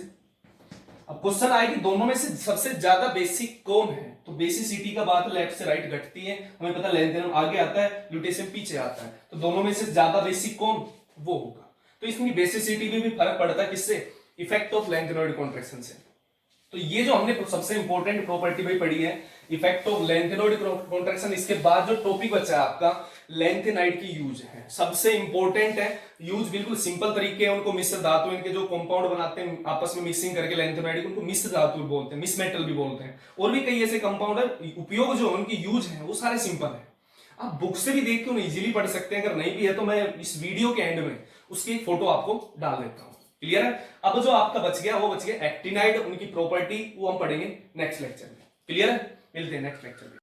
अब क्वेश्चन आए कि दोनों में से सबसे ज्यादा बेसिक कौन है, तो बेसिसिटी का बात लेफ्ट से राइट घटती है, हमें पता लेंथेनम आगे आता है ल्यूटेशियम पीछे आता है, तो दोनों में से ज्यादा बेसिक कौन वो होगा। तो इसमें बेसिसिटी में भी फर्क पड़ता है किससे, इफेक्ट ऑफ लेंथेनॉइड कॉन्ट्रैक्शन से। तो ये जो हमने सबसे इंपॉर्टेंट प्रॉपर्टी भाई पढ़ी है इफेक्ट ऑफ लेंथेनॉइड कॉन्ट्रैक्शन। इसके बाद जो टॉपिक बचा है आपका लेंथेनाइड की यूज है, सबसे इंपॉर्टेंट है यूज, बिल्कुल सिंपल तरीके हैं। उनको मिश्र धातु, इनके जो कंपाउंड बनाते हैं आपस में मिक्सिंग करके लेंथेनाइड, उनको मिश्र धातु बोलते हैं, मिस मेटल भी बोलते हैं, और भी कई ऐसे कंपाउंड है, उपयोग जो उनकी यूज है वो सारे सिंपल है। आप बुक से भी देख के इजीली पढ़ सकते हैं, अगर नहीं भी है तो मैं इस वीडियो के एंड में उसकी फोटो आपको डाल देता हूं। क्लियर है। अब जो आपका बच गया एक्टिनाइड, उनकी प्रॉपर्टी वो हम पढ़ेंगे नेक्स्ट लेक्चर में। क्लियर है, मिलते हैं नेक्स्ट लेक्चर में।